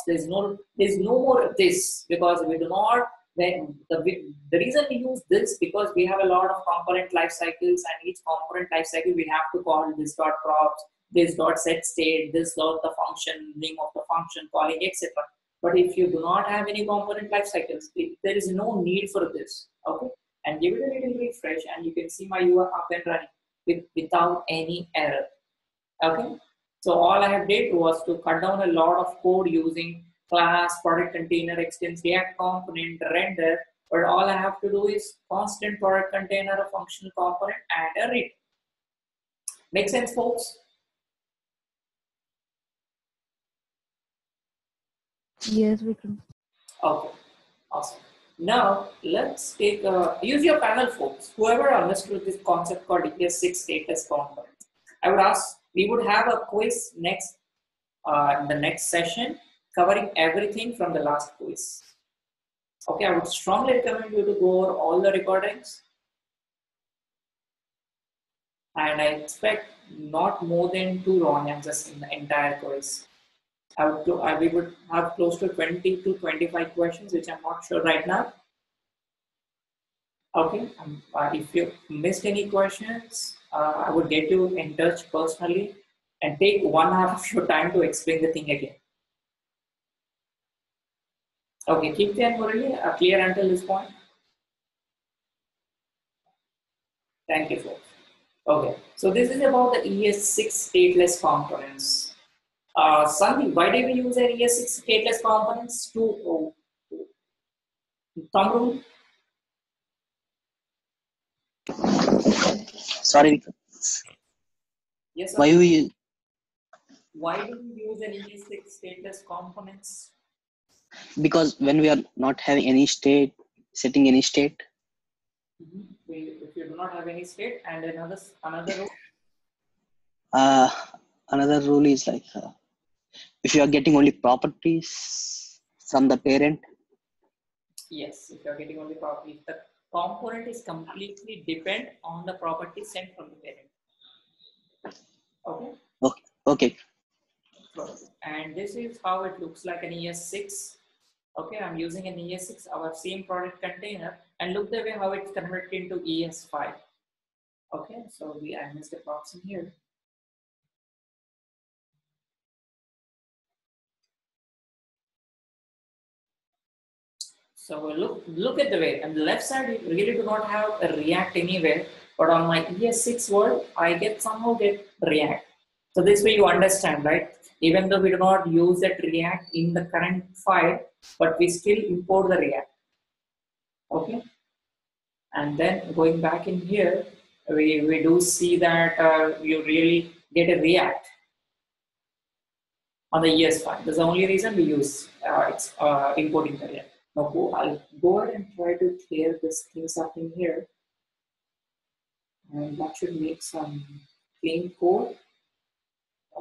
There's no more of this, because we do not. When the reason we use this, because we have a lot of component life cycles, and each component life cycle we have to call this dot props, this dot set state, this dot the function name of the function calling, etc. But if you do not have any component life cycles, there is no need for this. Okay, and give it a little refresh, and you can see my UI up and running without any error. Okay, so all I have did was to cut down a lot of code using class, product container, extends React component, render, but all I have to do is constant product container, a functional component, and a read. Make sense, folks? Yes, Vikram. Okay, awesome. Now let's take use your panel, folks. Whoever understood this concept called ES6 stateless components, I would ask. We would have a quiz next in the next session, covering everything from the last quiz. Okay, I would strongly recommend you to go over all the recordings, and I expect not more than 2 wrong answers in the entire quiz. We would have close to 20 to 25 questions, which I'm not sure right now. Okay, if you missed any questions, I would get you in touch personally and take 1 hour of your time to explain the thing again. Okay, Keep and Murali, clear until this point? Thank you, folks. Okay, so this is about the ES6 stateless components. Sandeep, why do we use an ES6 stateless components to thumb rule? Sorry, Yes, sir. why Why do we use an ES6 stateless components? Because when we are not having any state, setting any state. If you do not have any state, and another rule. Another rule is like if you are getting only properties from the parent. Yes, if you are getting only property, the component is completely depend on the property sent from the parent. Okay. Okay. Okay. And this is how it looks like an ES6. Okay, I'm using an ES6, our same product container, and look the way how it's converted into ES5. Okay, so I missed the box in here. So look at the way. On the left side, you really do not have a React anywhere, but on my ES6 world, I somehow get React. So this way you understand, right? Even though we do not use that React in the current file, but we still import the React. Okay. And then going back in here, we do see that you really get a React on the ES5. That's the only reason we use importing the React. Now I'll go ahead and try to clear this things up in here. And that should make some clean code.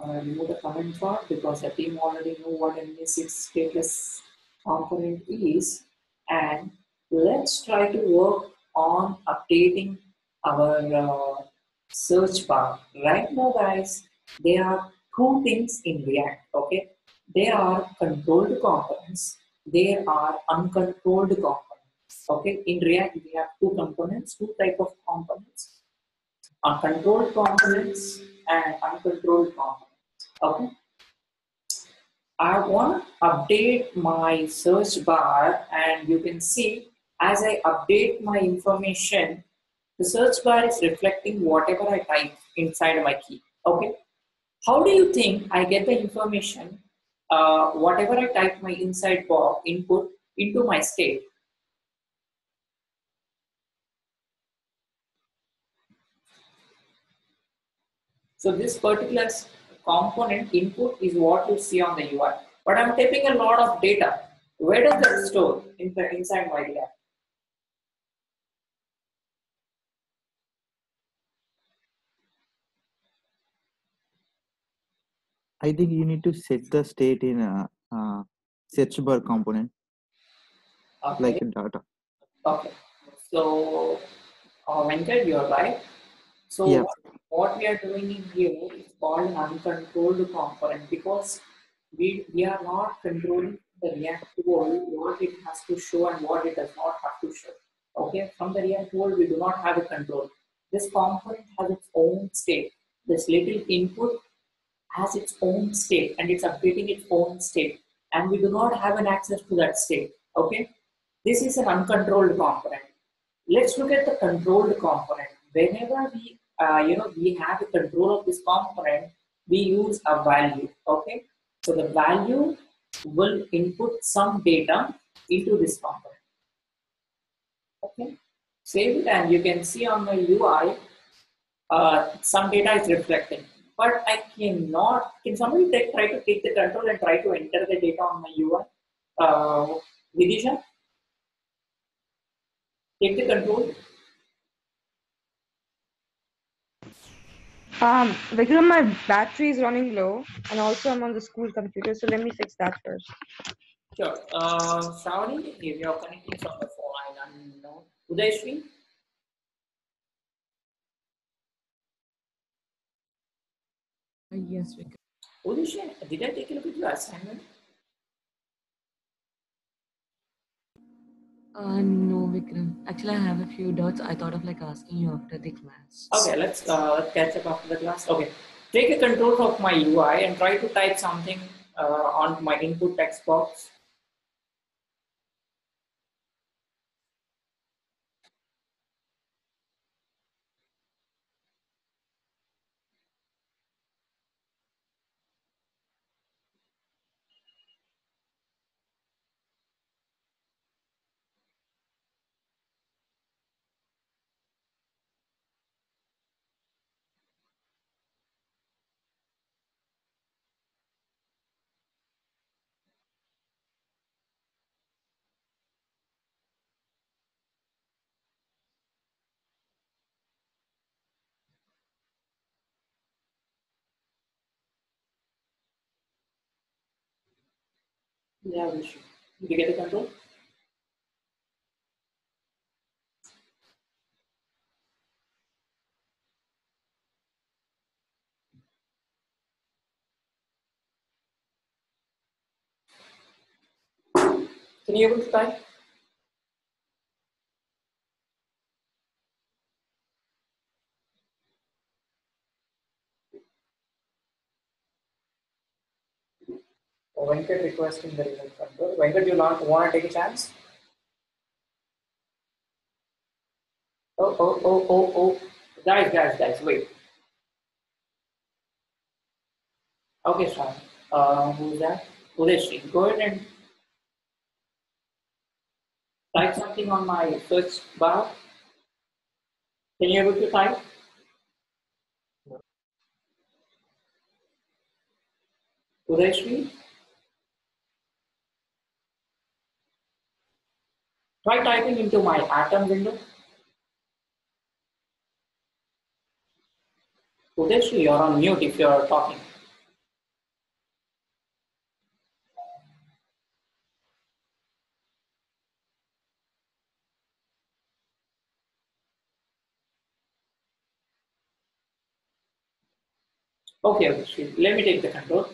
Remove the comment part because the team already know what an ES6 stateless component is. And let's try to work on updating our search bar. Right now, guys, there are two things in React, okay? There are controlled components, there are uncontrolled components, okay? In React, we have two type of components, controlled components and uncontrolled components, okay? I want to update my search bar, and you can see as I update my information, the search bar is reflecting whatever I type inside my key. Okay. How do you think I get the information, whatever I type my inside bar input into my state? So this particular component input is what you see on the UI. But I'm typing a lot of data. Where does that store inside my React? I think you need to set the state in a search bar component, Okay. like data. Okay. So, Venkat, you're right. So, yeah. what we are doing in here is called an uncontrolled component because we are not controlling the React tool what it has to show and what it does not have to show. Okay, from the React tool, we do not have a control. This component has its own state. This little input has its own state and it's updating its own state, and we do not have an access to that state. Okay, this is an uncontrolled component. Let's look at the controlled component. Whenever we have a control of this component, we use a value. Okay, so the value will input some data into this component. Okay, save it, and you can see on my UI some data is reflecting. But I cannot. Can somebody try to take the control and try to enter the data on my UI? Vidisha, take the control. Vikram, my battery is running low, and also I'm on the school computer, so let me fix that first. Sure. Shravani, if you're connecting from the phone, I don't know. Udayashri? Yes, Vikram. Udayashri, did I take a look at your assignment? No, Vikram. Actually, I have a few doubts. I thought of like asking you after the class. Okay, let's catch up after the class. Okay, take a control of my UI and try to type something on my input text box. Yeah, we should. Did you get the control? Can you able to type? Oh, Venkat requesting the remote control. Venkat, you not want to take a chance? Oh. Guys, wait. Okay, Sean. Who's that? Udesh, go ahead and type something on my search bar. Can you able to type? Udeshri? Try typing into my Atom window. Udeshri, you're on mute if you're talking. Okay, Udeshri, let me take the control.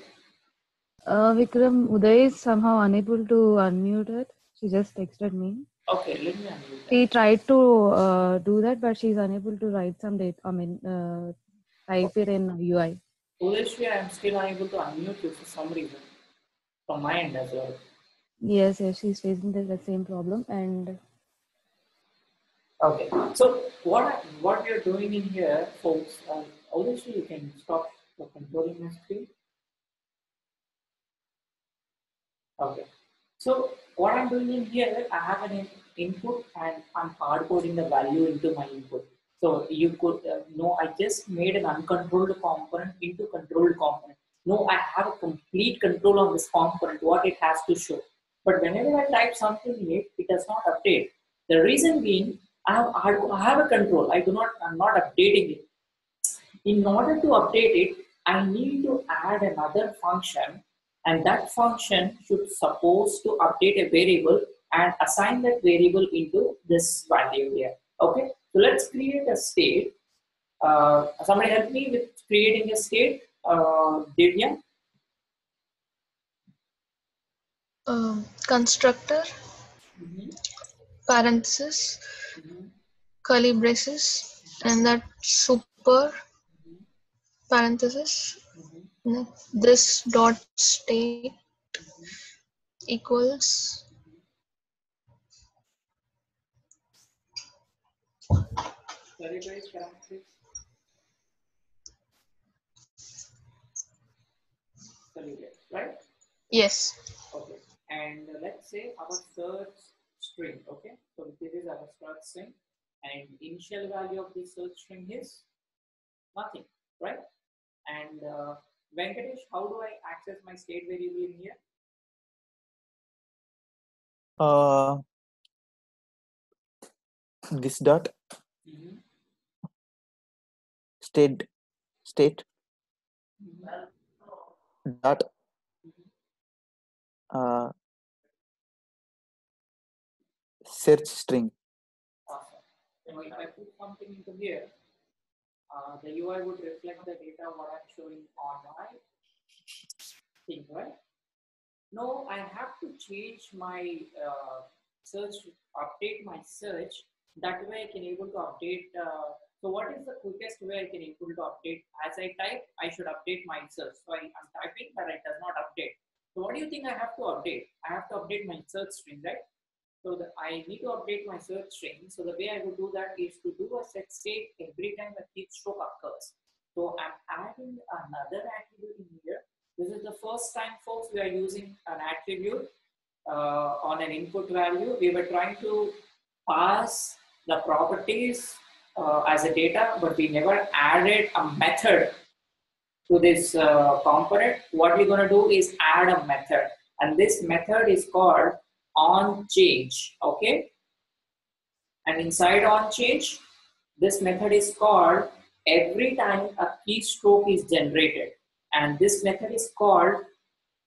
Vikram, Uday is somehow unable to unmute it. She just texted me. Okay, let me unmute that. She tried to do that, but she's unable to write some data. Type it in UI. Udeshri, I am still unable to unmute you for some reason. From my end as well. Yes, she's facing the same problem. And okay, so what we are doing in here, folks, obviously you can stop controlling my screen. Okay, so what I'm doing in here, I have an input and I'm hard coding the value into my input. So you could no, I just made an uncontrolled component into controlled component. No, I have a complete control on this component, what it has to show. But whenever I type something in it, it does not update. The reason being, I have a control. I'm not updating it. In order to update it, I need to add another function, and that function should suppose to update a variable and assign that variable into this value here. Okay, so let's create a state. Somebody help me with creating a state, Divya. Constructor, parenthesis, curly braces, and that super parenthesis. This dot state equals Curly brace parenthesis. Curly brace, right? yes. Okay, and let's say our search string. Okay, so this is our search string, and initial value of this search string is nothing, right? And Venkatesh, how do I access my state variable in here? This dot state dot search string. Awesome. So if I put something into here, the UI would reflect the data what I'm showing on my thing, right? No, I have to change my search, update my search. That way I can able to update. So what is the quickest way I can able to update? As I type, I should update my search. So I'm typing, but it does not update. So what do you think I have to update? I have to update my search string, right? So I need to update my search string. So the way I would do that is to do a set state every time a keystroke occurs. So I'm adding another attribute in here. This is the first time, folks, we are using an attribute on an input value. We were trying to pass the properties as a data, but we never added a method to this component. What we're going to do is add a method, and this method is called onChange. Okay, and inside onChange, this method is called every time a keystroke is generated, and this method is called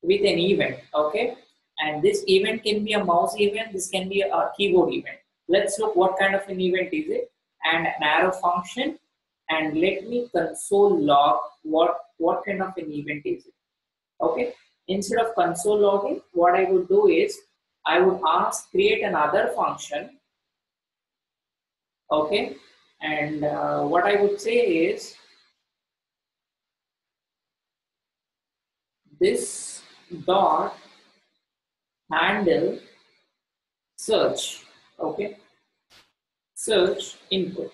with an event. Okay, And this event can be a mouse event, this can be a keyboard event. Let's look what kind of an event is it, and an arrow function, and let me console log what kind of an event is it. Okay, instead of console logging, what I would do is I would ask create another function. Okay, and what I would say is this dot handle search. Okay, search input,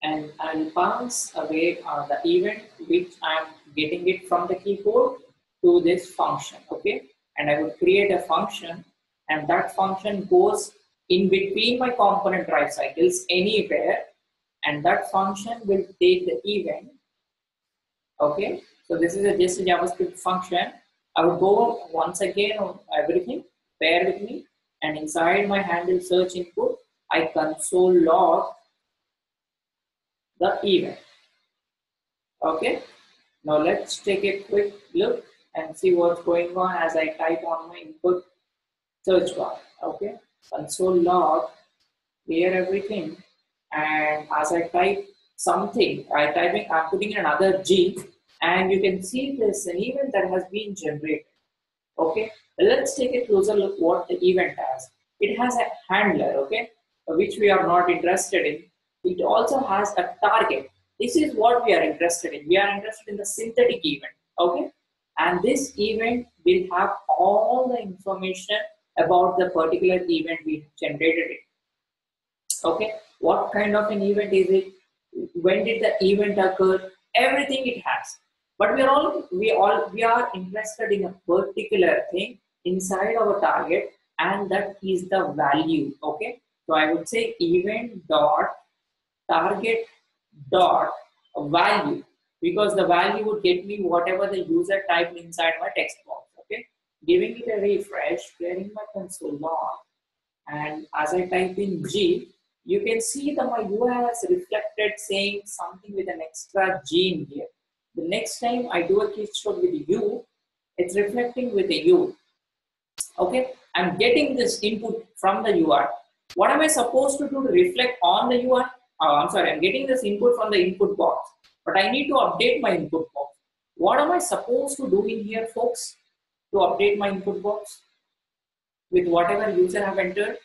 and I'll pass away the event which I'm getting it from the keyboard to this function. Okay, and I will create a function, and that function goes in between my component drive cycles anywhere, and that function will take the event. Okay, so this is just a JavaScript function. I will go once again on everything, bear with me, and inside my handle search input, I console log the event. Okay, now let's take a quick look and see what's going on as I type on my input search bar. Okay, console log, clear everything, and as I type something, I'm putting in another G, and you can see there's an event that has been generated. Okay, let's take a closer look what the event has. It has a handler, okay, which we are not interested in. It also has a target. This is what we are interested in. We are interested in the synthetic event, okay, and this event will have all the information about the particular event we generated it. Okay, what kind of an event is it? When did the event occur? Everything it has. But we are interested in a particular thing inside our target, and that is the value. Okay, so I would say event dot target dot value, because the value would get me whatever the user typed inside my text box. Okay, giving it a refresh, clearing my console log, and as I type in G, you can see that my UI has reflected saying something with an extra G in here. The next time I do a keystroke with a U, it's reflecting with a U. Okay, I'm getting this input from the UI. What am I supposed to do to reflect on the UI? I'm sorry, I'm getting this input from the input box, but I need to update my input box. What am I supposed to do in here, folks, to update my input box with whatever user have entered?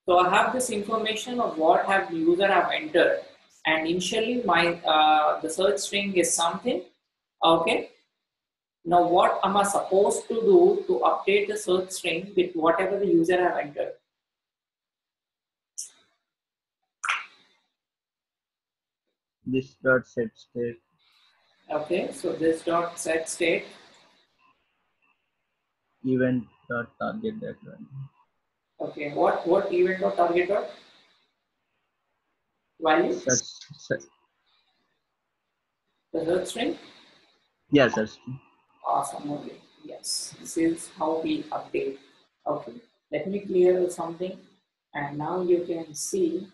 So I have this information of what have the user have entered, and initially my the search string is something. Okay. Now what am I supposed to do to update the search string with whatever the user have entered? This dot set state. Okay, so this dot set state. Event dot target that one. Okay, what event or target dot value? Search. The search string? Yeah, search string. Awesome. Okay. Yes, this is how we update. Okay, let me clear something, and now you can see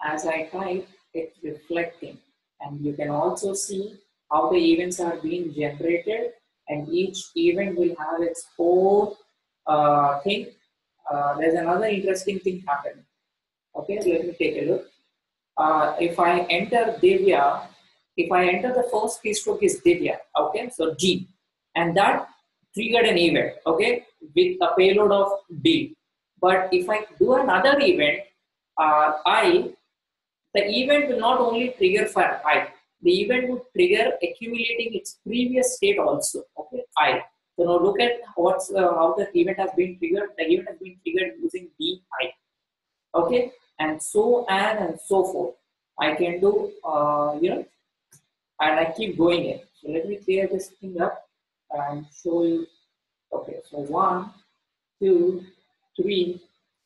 as I type it's reflecting, and you can also see how the events are being generated, and each event will have its own thing. There's another interesting thing happening. Okay, let me take a look. If I enter Divya, if I enter the first keystroke is Divya, okay, so G, and that triggered an event, okay, with a payload of D. But if I do another event, I, the event will not only trigger for I, the event would trigger accumulating its previous state also, okay, I. So now look at what's how the event has been triggered. The event has been triggered using DI, okay, and so on and so forth. I can do, and I keep going in. So let me clear this thing up and show you. Okay, so 1, 2, 3,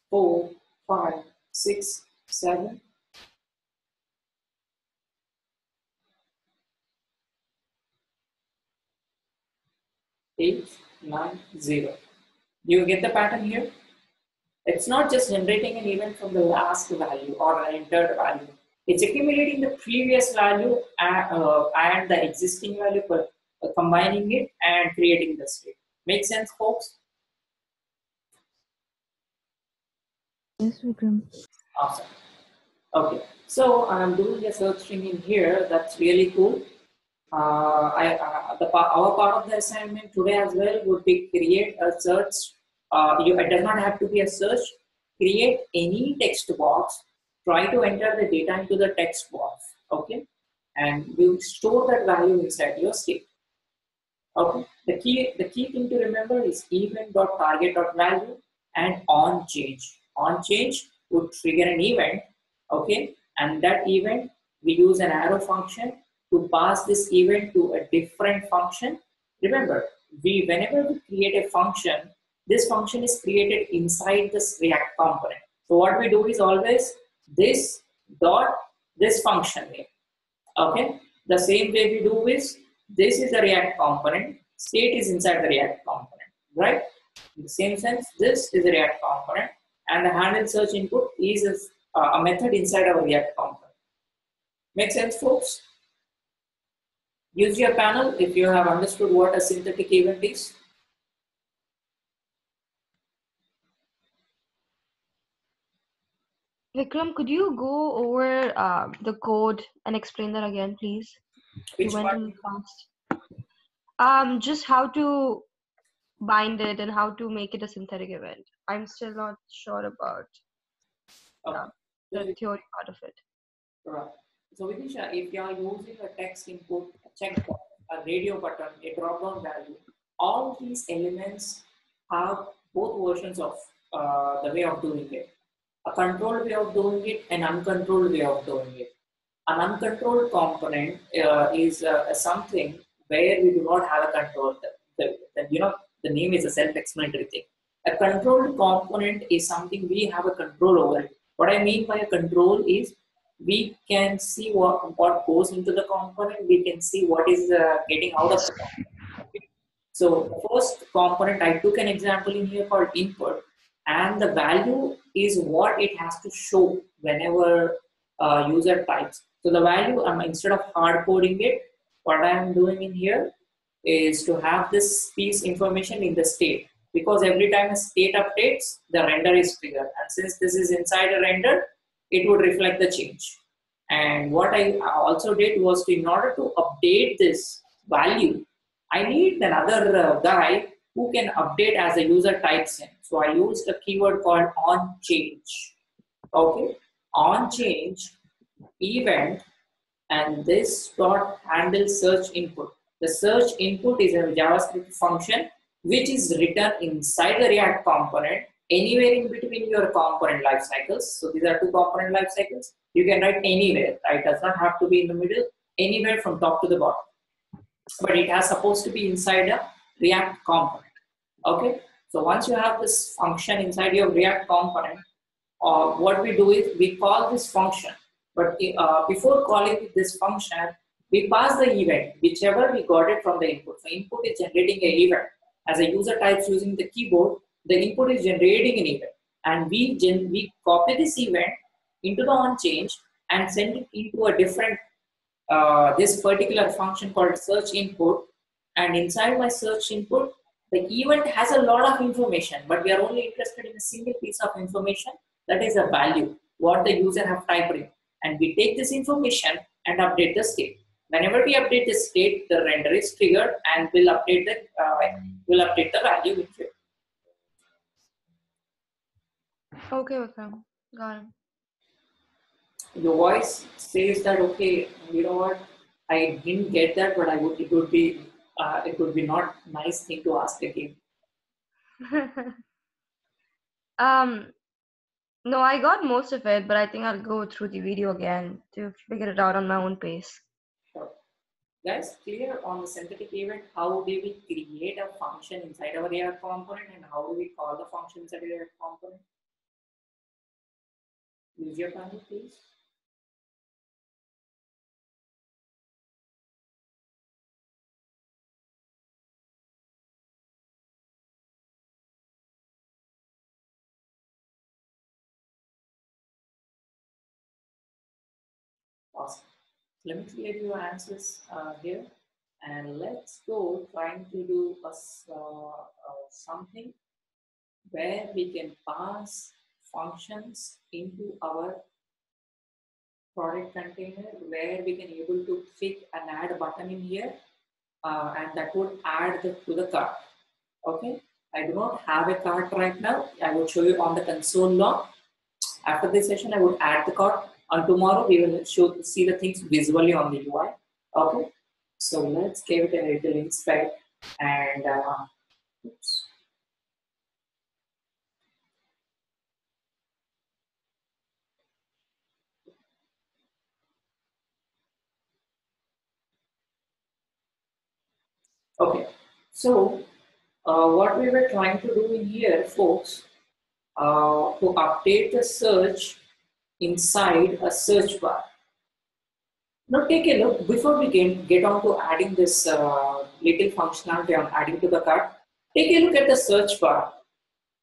4, 5, 6, 7. 8, 9, 0. Do you get the pattern here? It's not just generating an event from the last value or an entered value. It's accumulating the previous value and the existing value, but combining it and creating the state. Make sense, folks? Yes, Vikram. Awesome. Okay, so I'm doing a search string in here. That's really cool. Our part of the assignment today as well would be create a search. It does not have to be a search. Create any text box. Try to enter the data into the text box. Okay, and we'll store that value inside your state. Okay. The key thing to remember is event.target.value and on change. On change would trigger an event, okay, and that event we use an arrow function to pass this event to a different function. Remember, whenever we create a function, this function is created inside this React component. So what we do is always this dot this function name. Okay, the same way we do is this is the React component, state is inside the React component, right? In the same sense, this is the React component, and the handle search input is a method inside our React component. Make sense, folks? Use your panel if you have understood what a synthetic event is. Vikram, could you go over the code and explain that again, please? Which You went part? in fast. Just how to bind it and how to make it a synthetic event. I'm still not sure about the theory part of it. Right. So Vidisha, if you are using a text input, a checkbox, a radio button, a drop-down value, all these elements have both versions of the way of doing it. A controlled way of doing it, an uncontrolled way of doing it. An uncontrolled component is something where we do not have a control. The name is a self-explanatory thing. A controlled component is something we have a control over it. What I mean by a control is we can see what goes into the component. We can see what is getting out of the component. So the first component, I took an example in here called input, and the value is what it has to show whenever user types. So the value, instead of hard coding it, what I am doing in here is to have this piece information in the state, because every time a state updates, the render is triggered, and since this is inside a render, it would reflect the change. And what I also did was in order to update this value, I need another guy who can update as a user types in. So I used a keyword called onChange. Okay, onChange event, and this dot handle search input. The search input is a JavaScript function which is written inside the React component anywhere in between your component life cycles. So these are two component life cycles. You can write anywhere. It does not have to be in the middle, anywhere from top to the bottom. But it has supposed to be inside a React component. Okay, so once you have this function inside your React component, what we do is we call this function. But before calling this function, we pass the event, whichever we got it from the input. So input is generating an event. As a user types using the keyboard, the input is generating an event, and we copy this event into the onChange and send it into a different this particular function called search input. And inside my search input, the event has a lot of information, but we are only interested in a single piece of information, that is a value, what the user have typed in. And we take this information and update the state. Whenever we update the state, the render is triggered and will update the value with it. Okay, Vikram. Got it. Your voice says that, okay, you know what, I didn't get that, but it would be not nice thing to ask again. No, I got most of it, but I think I'll go through the video again to figure it out on my own pace. Sure. Guys, clear on the synthetic event, how do we create a function inside our React component and how do we call the function inside the React component? Use your panel, please. Awesome. Let me clear your answers here. And let's go trying to do something where we can pass functions into our product container, where we can able to click an add button in here, and that would add to the cart. Okay, I do not have a cart right now. I will show you on the console log. After this session, I would add the cart, and tomorrow we will see the things visually on the UI. Okay, so let's give it a little inspect and oops. Okay, so what we were trying to do in here, folks, to update the search inside a search bar. Now take a look, before we get on to adding this little functionality on adding to the cart, take a look at the search bar.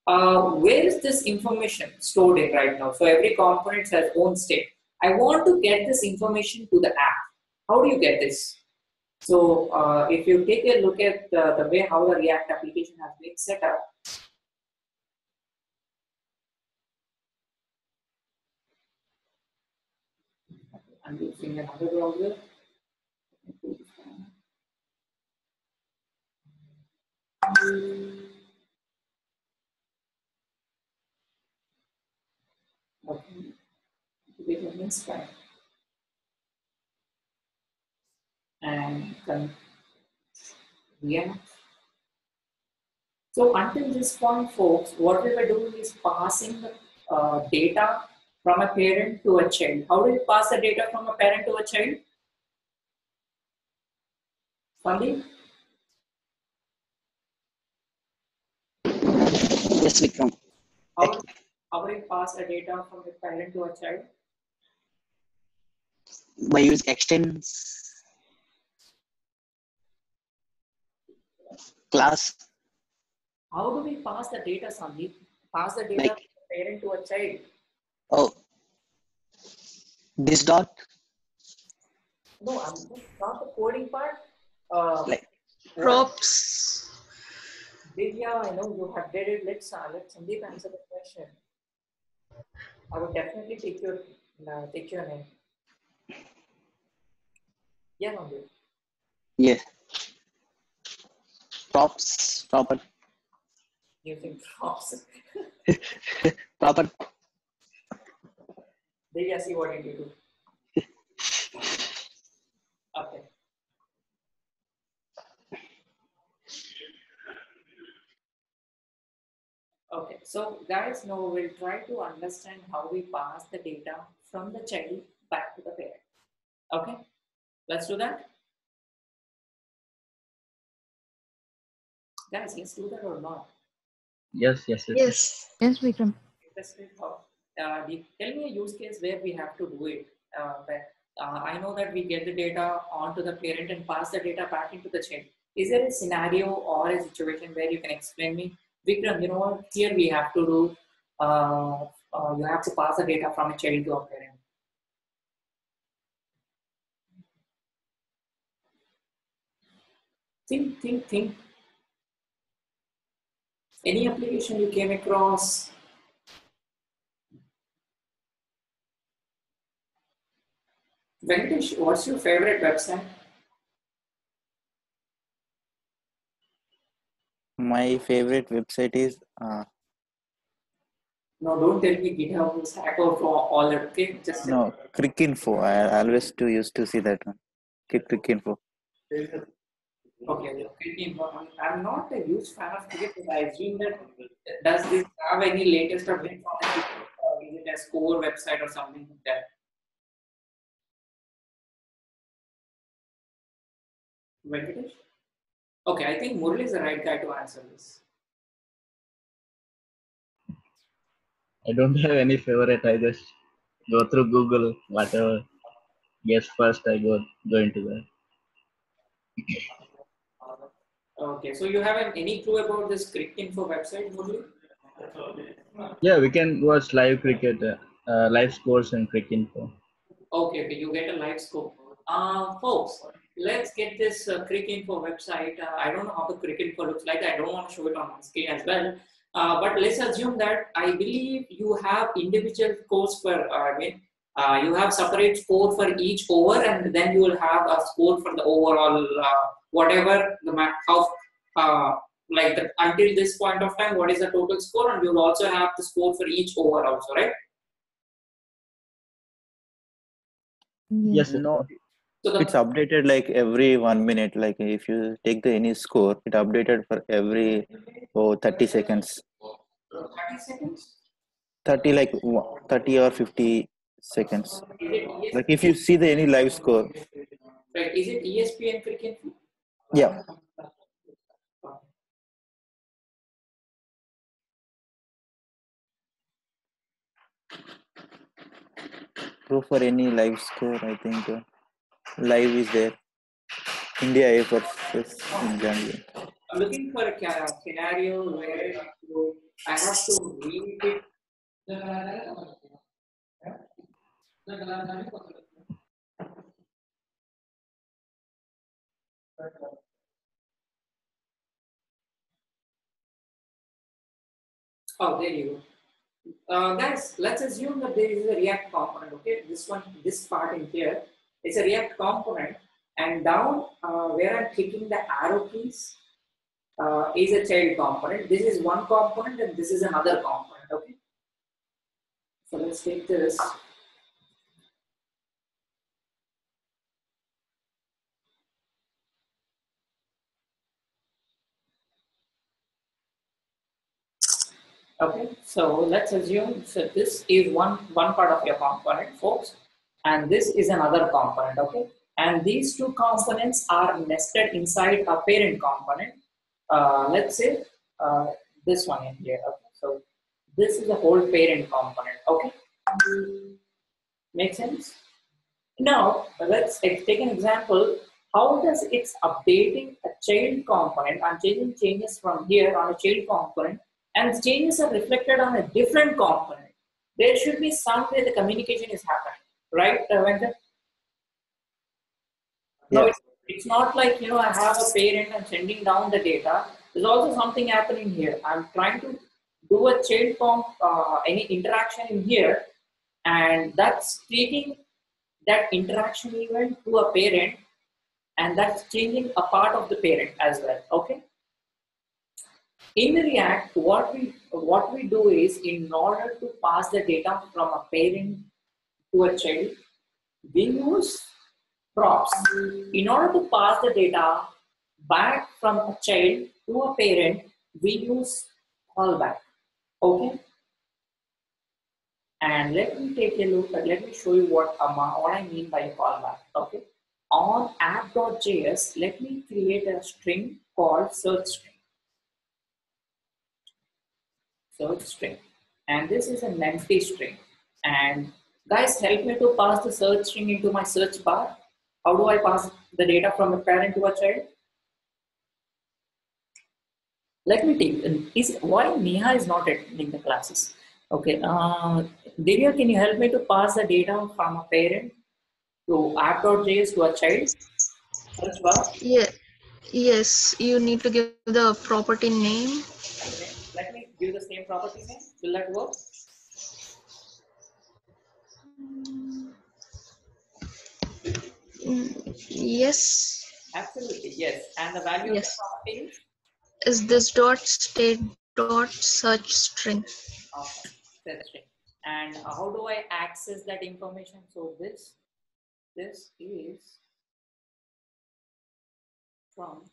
Where is this information stored in right now? So every component has own state. I want to get this information to the app. How do you get this? So if you take a look at the way how the React application has been set up, I'm using another browser. Okay, wait a minute, and React. So until this point, folks, what we were doing is passing the data from a parent to a child. How do you pass the data from a parent to a child? Sandeep? Yes, Vikram. How do you pass the data from a parent to a child? By using extends class. How do we pass the data, Sandeep? Pass the data Like, from a parent to a child. oh, this dot. No, I'm not the coding part. Like Props. Divya, I know you have did it. Let Sandeep answer the question. I would definitely take your name. Yeah, Sandeep. yes. Proper. Using props. Proper. Divya, see what did you do? Okay. Okay, so guys, now we'll try to understand how we pass the data from the child back to the parent. Okay, let's do that. Guys, let's do that or not? Yes. Yes. Yes, Vikram. Interested how? Tell me a use case where we have to do it. I know that we get the data onto the parent and pass the data back into the child. Is there a scenario or a situation where you can explain me? Vikram, you know what? Here we have to do, you have to pass the data from a child to a parent. Think. Any application you came across? Venkatesh, what's your favorite website? My favorite website is No, don't tell me GitHub is hack out for all that. Okay, just no Cricinfo. I always used to see that one. Cricinfo. okay. I'm not a huge fan of cricket, but I assume that does this have any latest update on it? Is it a score website or something like that? Venkatesh? Okay, I think Murali is the right guy to answer this. I don't have any favorite. I just go through Google, whatever gets first, I go into that. Okay, so you have any clue about this Cricinfo website, Murali? Yeah, we can watch live cricket, live scores in Cricinfo. Okay, you get a live score. Folks, let's get this Crick Info website. I don't know how the Crick Info looks like. I don't want to show it on my screen as well. But let's assume that I believe you have individual scores for, you have separate score for each over, and then you will have a score for the overall, whatever the map, how, like the, until this point of time, what is the total score, and you'll also have the score for each over also, right? Yes, sir. No, So it's updated like every 1 minute. Like if you take the any score, it updated for every 30 seconds. 30 seconds? 30 like 30 or 50 seconds. Is it ESPN? Like if you see the any live score. Right. Is it ESPN Crick Info? Yeah. Go for any live score, I think live is there. India A versus England. I'm looking for a scenario where I have to read it. Oh, there you go. Guys, let's assume that there is a React component. Okay, this part in here, it's a React component, and down where I'm clicking the arrow keys is a child component. This is one component, and this is another component. Okay, so let's take this. Okay, so let's assume so this is one part of your component, folks, and this is another component. Okay, and these two components are nested inside a parent component. Let's say this one in here. Okay, so this is the whole parent component. Okay, make sense? Now let's take an example. How does it's updating a child component? I'm changing changes from here on a child component, and the changes are reflected on a different component. There should be some way the communication is happening, right, Venkat? Yeah. No, it's not like, you know, I have a parent and sending down the data. There's also something happening here. I'm trying to do a child any interaction in here, and that's treating that interaction event to a parent, and that's changing a part of the parent as well. Okay. In React, what we do is, in order to pass the data from a parent to a child, we use props. In order to pass the data back from a child to a parent, we use callback. Okay. And let me take a look at, let me show you what I mean by a callback. Okay. On app.js, let me create a string called search string. Search string. And this is an empty string. And guys, help me to pass the search string into my search bar. How do I pass the data from a parent to a child? Let me take, why Neha is not attending the classes? Okay, Divya, can you help me to pass the data from a parent to app.js to a child? Search bar. Yeah. Yes, you need to give the property name. Okay. Let me give the same property name. Will that work? Yes. Absolutely, yes. And the value of the Yes. property Is this dot state dot search string? awesome. Search string. And how do I access that information? So this is from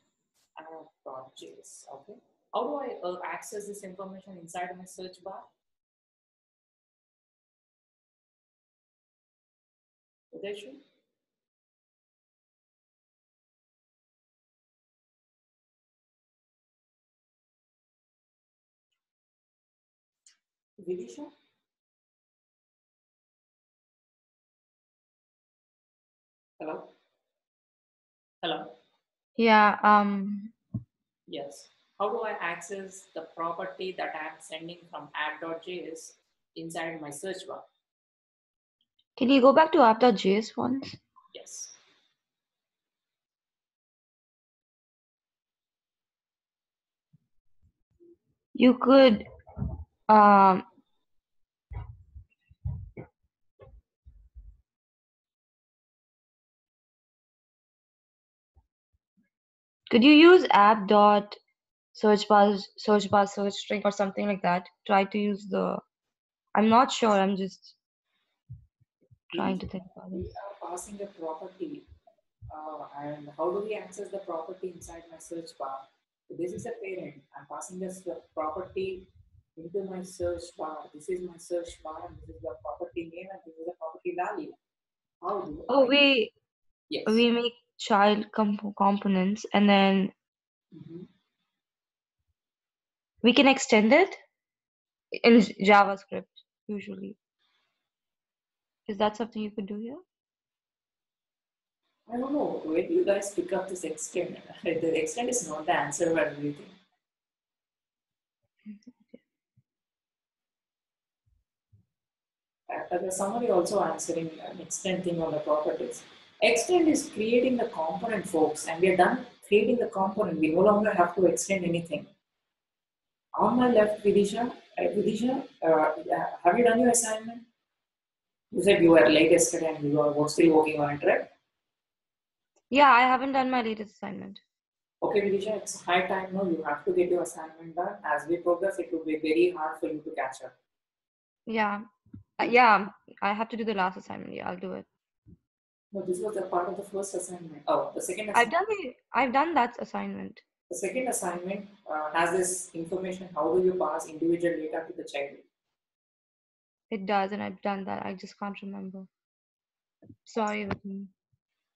app.js. Okay. How do I access this information inside my search bar? Udeshu? Vidisha? Hello? Hello? Yeah. Yes. How do I access the property that I'm sending from app.js inside my search bar? Can you go back to app.js once? Yes. You could could you use app dot search bar search string or something like that? Try to use the. I'm not sure. I'm just trying to think about We this. are passing a property, and how do we access the property inside my search bar? So this is a parent. I'm passing this property into my search bar. This is my search bar, and this is the property name, and this is the property value. How do Oh, I? Yes. we make child components, and then we can extend it in JavaScript usually. Is that something you could do here? I don't know. Where do you guys pick up this extent? The extent is not the answer for everything. There's somebody also answering an extent thing on the properties. Extend is creating the component, folks, and we are done creating the component. We no longer have to extend anything. On my left, Vidisha, have you done your assignment? You said you were late yesterday and you are still working on it, right? Yeah, I haven't done my latest assignment. Okay, Vidisha, it's high time now. You have to get your assignment done. As we progress, it will be very hard for you to catch up. Yeah. Yeah, I have to do the last assignment. Yeah, I'll do it. No, this was a part of the first assignment. Oh, the second assignment. I've done that assignment. The second assignment has this information. How do you pass individual data to the child? It does, and I've done that. I just can't remember. Sorry with me.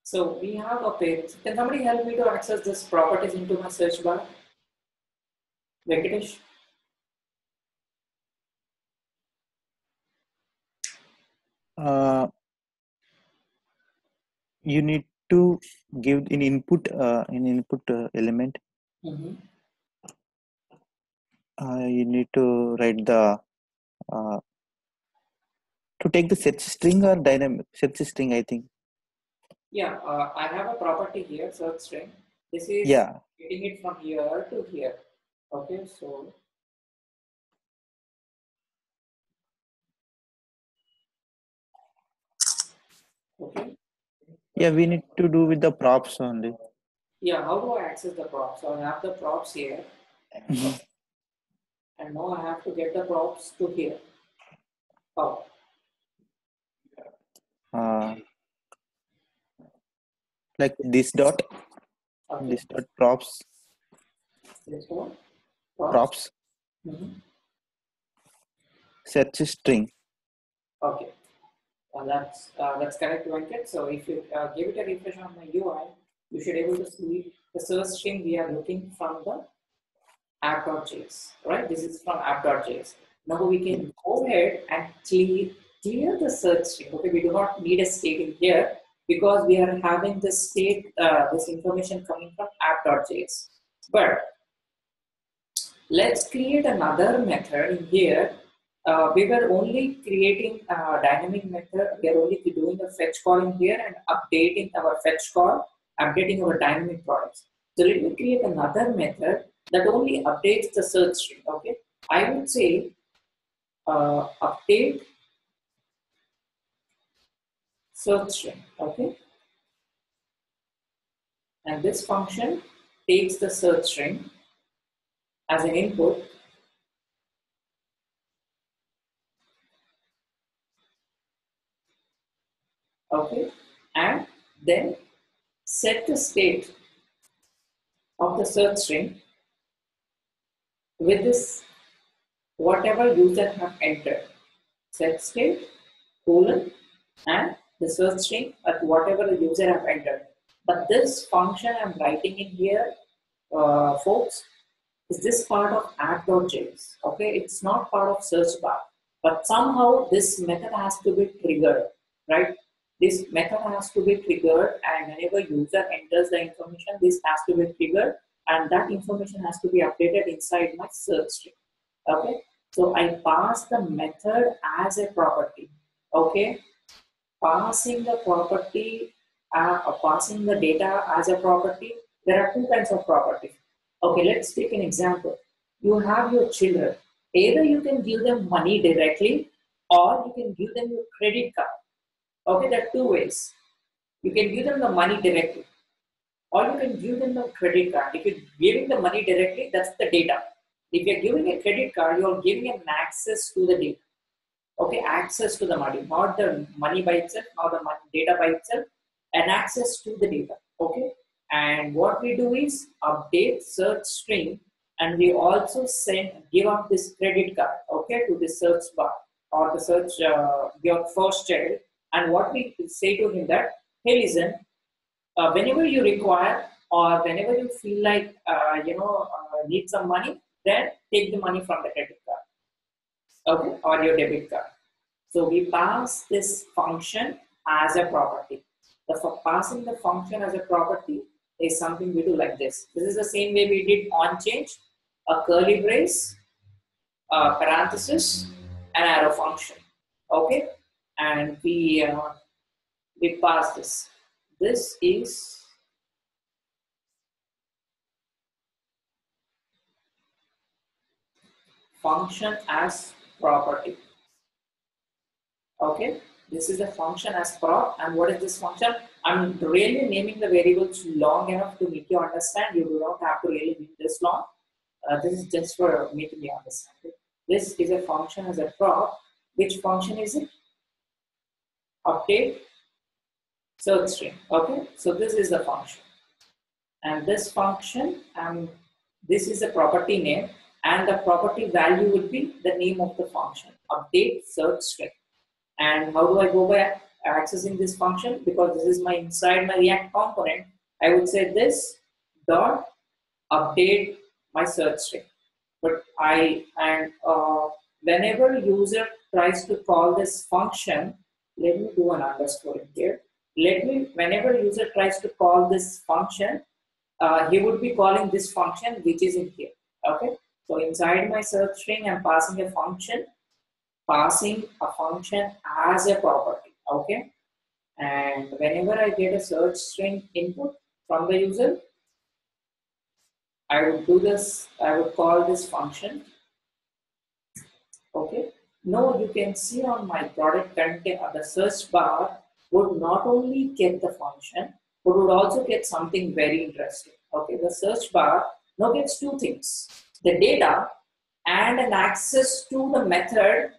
So we have a page. Can somebody help me to access this properties into my search bar? Venkatesh? You need to give an input element. Mm-hmm. You need to write the to take the set string or dynamic set string, I think. Yeah, I have a property here, search string. This is getting it from here to here. Okay, so okay. Yeah, we need to do with the props only. Yeah, how do I access the props? So I have the props here. And now I have to get the props to here. How? Like this dot. Okay. This dot props. This one? Props. Search string. Okay. That's correct, Venkat. So if you give it a refresh on my UI, you should be able to see the search string we are looking from the app.js, right? This is from app.js. Now we can go ahead and clear the search string. Okay, we do not need a state in here because we are having this state, this information coming from app.js. But let's create another method in here. We were only creating a dynamic method. We are only doing a fetch call in here and updating our fetch call, updating our dynamic products. So let me create another method that only updates the search string. Okay, I would say update search string. Okay, and this function takes the search string as an input. Okay, and then set the state of the search string with this whatever user have entered. Set state, colon, and the search string at whatever the user have entered. But this function I'm writing in here, folks, is this part of app.js. Okay, it's not part of search bar. But somehow this method has to be triggered, right? This method has to be triggered, and whenever user enters the information, this has to be triggered, and that information has to be updated inside my search string. Okay, so I pass the method as a property. Okay, passing the property, passing the data as a property. There are two kinds of properties. Okay, let's take an example. you have your children. Either you can give them money directly or you can give them your credit card. Okay, there are two ways. You can give them the money directly or you can give them the credit card. If you're giving the money directly, that's the data. If you're giving a credit card, you're giving them access to the data. Okay, access to the money, not the money by itself, not the data by itself, and access to the data. Okay, and what we do is update search string, and we also give up this credit card, okay, to the search bar or the search your first child, and what we say to him that, hey, listen, whenever you require or whenever you feel like need some money, then take the money from the credit card, okay, or your debit card. So we pass this function as a property. For passing the function as a property is something we do like this. This is the same way we did on change, a curly brace, a parenthesis, an arrow function. Okay, and we pass this. This is function as property. Okay, this is a function as prop, and what is this function? I'm really naming the variables long enough to make you understand. You do not have to really be this long. This is just for making you understand it. This is a function as a prop. Which function is it? Update search string. Okay, so this is the function, and this function, this is a property name, and the property value would be the name of the function, update search string. And how do I go by accessing this function? Because this is my inside my React component, I would say this dot update my search string. But whenever user tries to call this function, let me do an underscore in here. Whenever user tries to call this function, he would be calling this function which is in here. Okay, so inside my search string, I'm passing a function as a property. Okay, and whenever I get a search string input from the user, I would do this, I would call this function. Okay, now you can see on my product content, the search bar would not only get the function, but would also get something very interesting. Okay, the search bar now gets two things, the data and an access to the method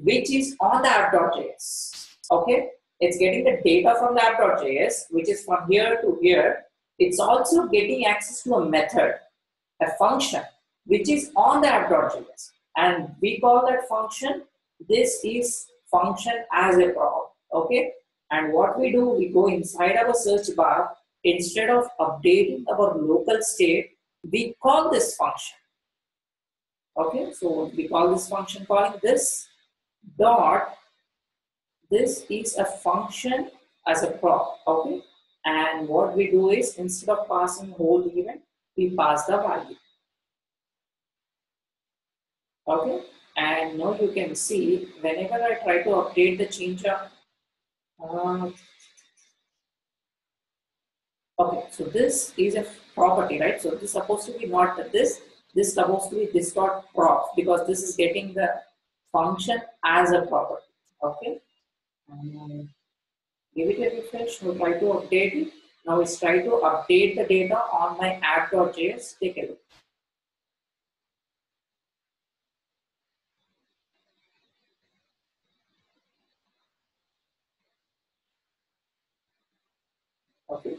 which is on the app.js. Okay, it's getting the data from the app.js, which is from here to here. It's also getting access to a method, a function, which is on the app.js. And we call that function, this is function as a prop. Okay, and what we do, we go inside our search bar, instead of updating our local state, we call this function. Okay, so we call this function calling this dot, this is a function as a prop. Okay, and what we do is, instead of passing whole event, we pass the value. Okay, and now you can see whenever I try to update the change of okay, so this is a property, right? So this is supposed to be not this is supposed to be this dot prop, because this is getting the function as a property. Okay, give it a refresh. We'll try to update it. Now let's try to update the data on my app.js. Take a look. Okay,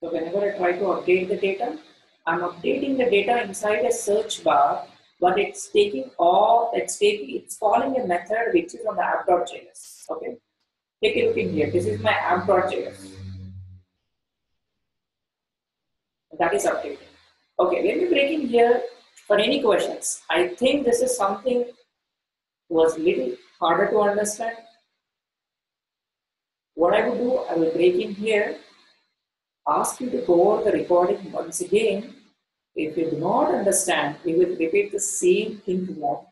so whenever I try to update the data, I'm updating the data inside a search bar, but it's calling a method which is on the app.js. Okay, take a look in here. This is my app.js. That is updated. Okay, let me break in here for any questions. I think this is something was little harder to understand. What I will do, I will break in here, ask you to go over the recording once again. If you do not understand, we will repeat the same thing tomorrow.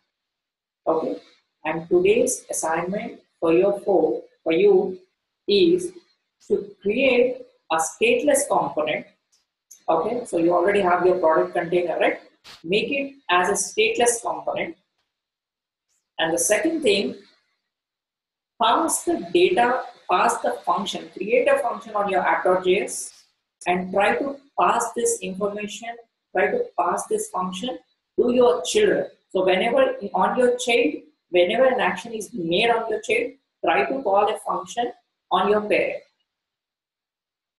Okay, and today's assignment for you is to create a stateless component. Okay, so you already have your product container, right? make it as a stateless component. And the second thing, pass the data, pass the function, create a function on your app.js and try to pass this information, try to pass this function to your children. So whenever on your child, whenever an action is made on your child, try to call a function on your parent.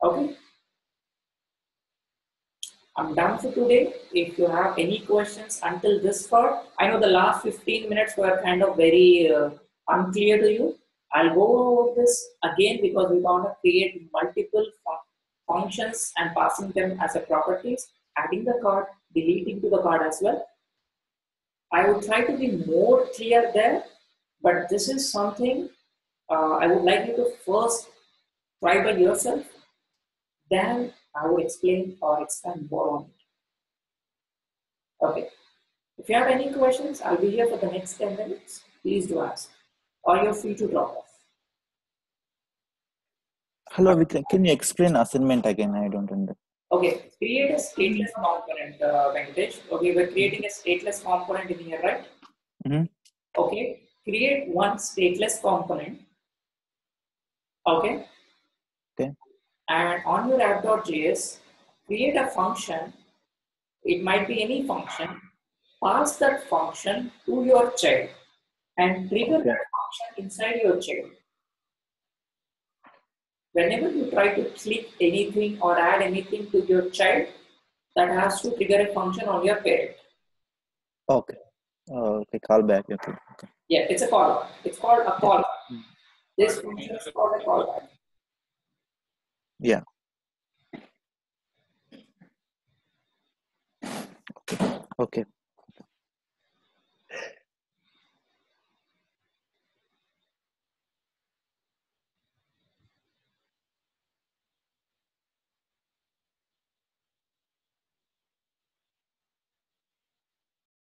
Okay? I'm done for today. If you have any questions until this part, I know the last 15 minutes were kind of very unclear to you. I'll go over this again because we want to create multiple functions and passing them as a properties, adding the card, deleting to the card as well. I would try to be more clear there, but this is something I would like you to first try by yourself. Then I will explain or expand more on it. Okay. If you have any questions, I'll be here for the next 10 minutes. Please do ask. Or you're free to drop off. Hello, can you explain assignment again? I don't understand. Okay, create a stateless component, Venkatesh. Okay, we're creating a stateless component in here, right? Mm-hmm. Okay, create one stateless component. Okay. Okay. And on your app.js, create a function. It might be any function. Pass that function to your child and trigger that function inside your child. Whenever you try to click anything or add anything to your child, that has to trigger a function on your parent. Okay. Okay, callback. Okay. Yeah, it's a callback. It's called a callback. This function is called a callback. Yeah. Okay.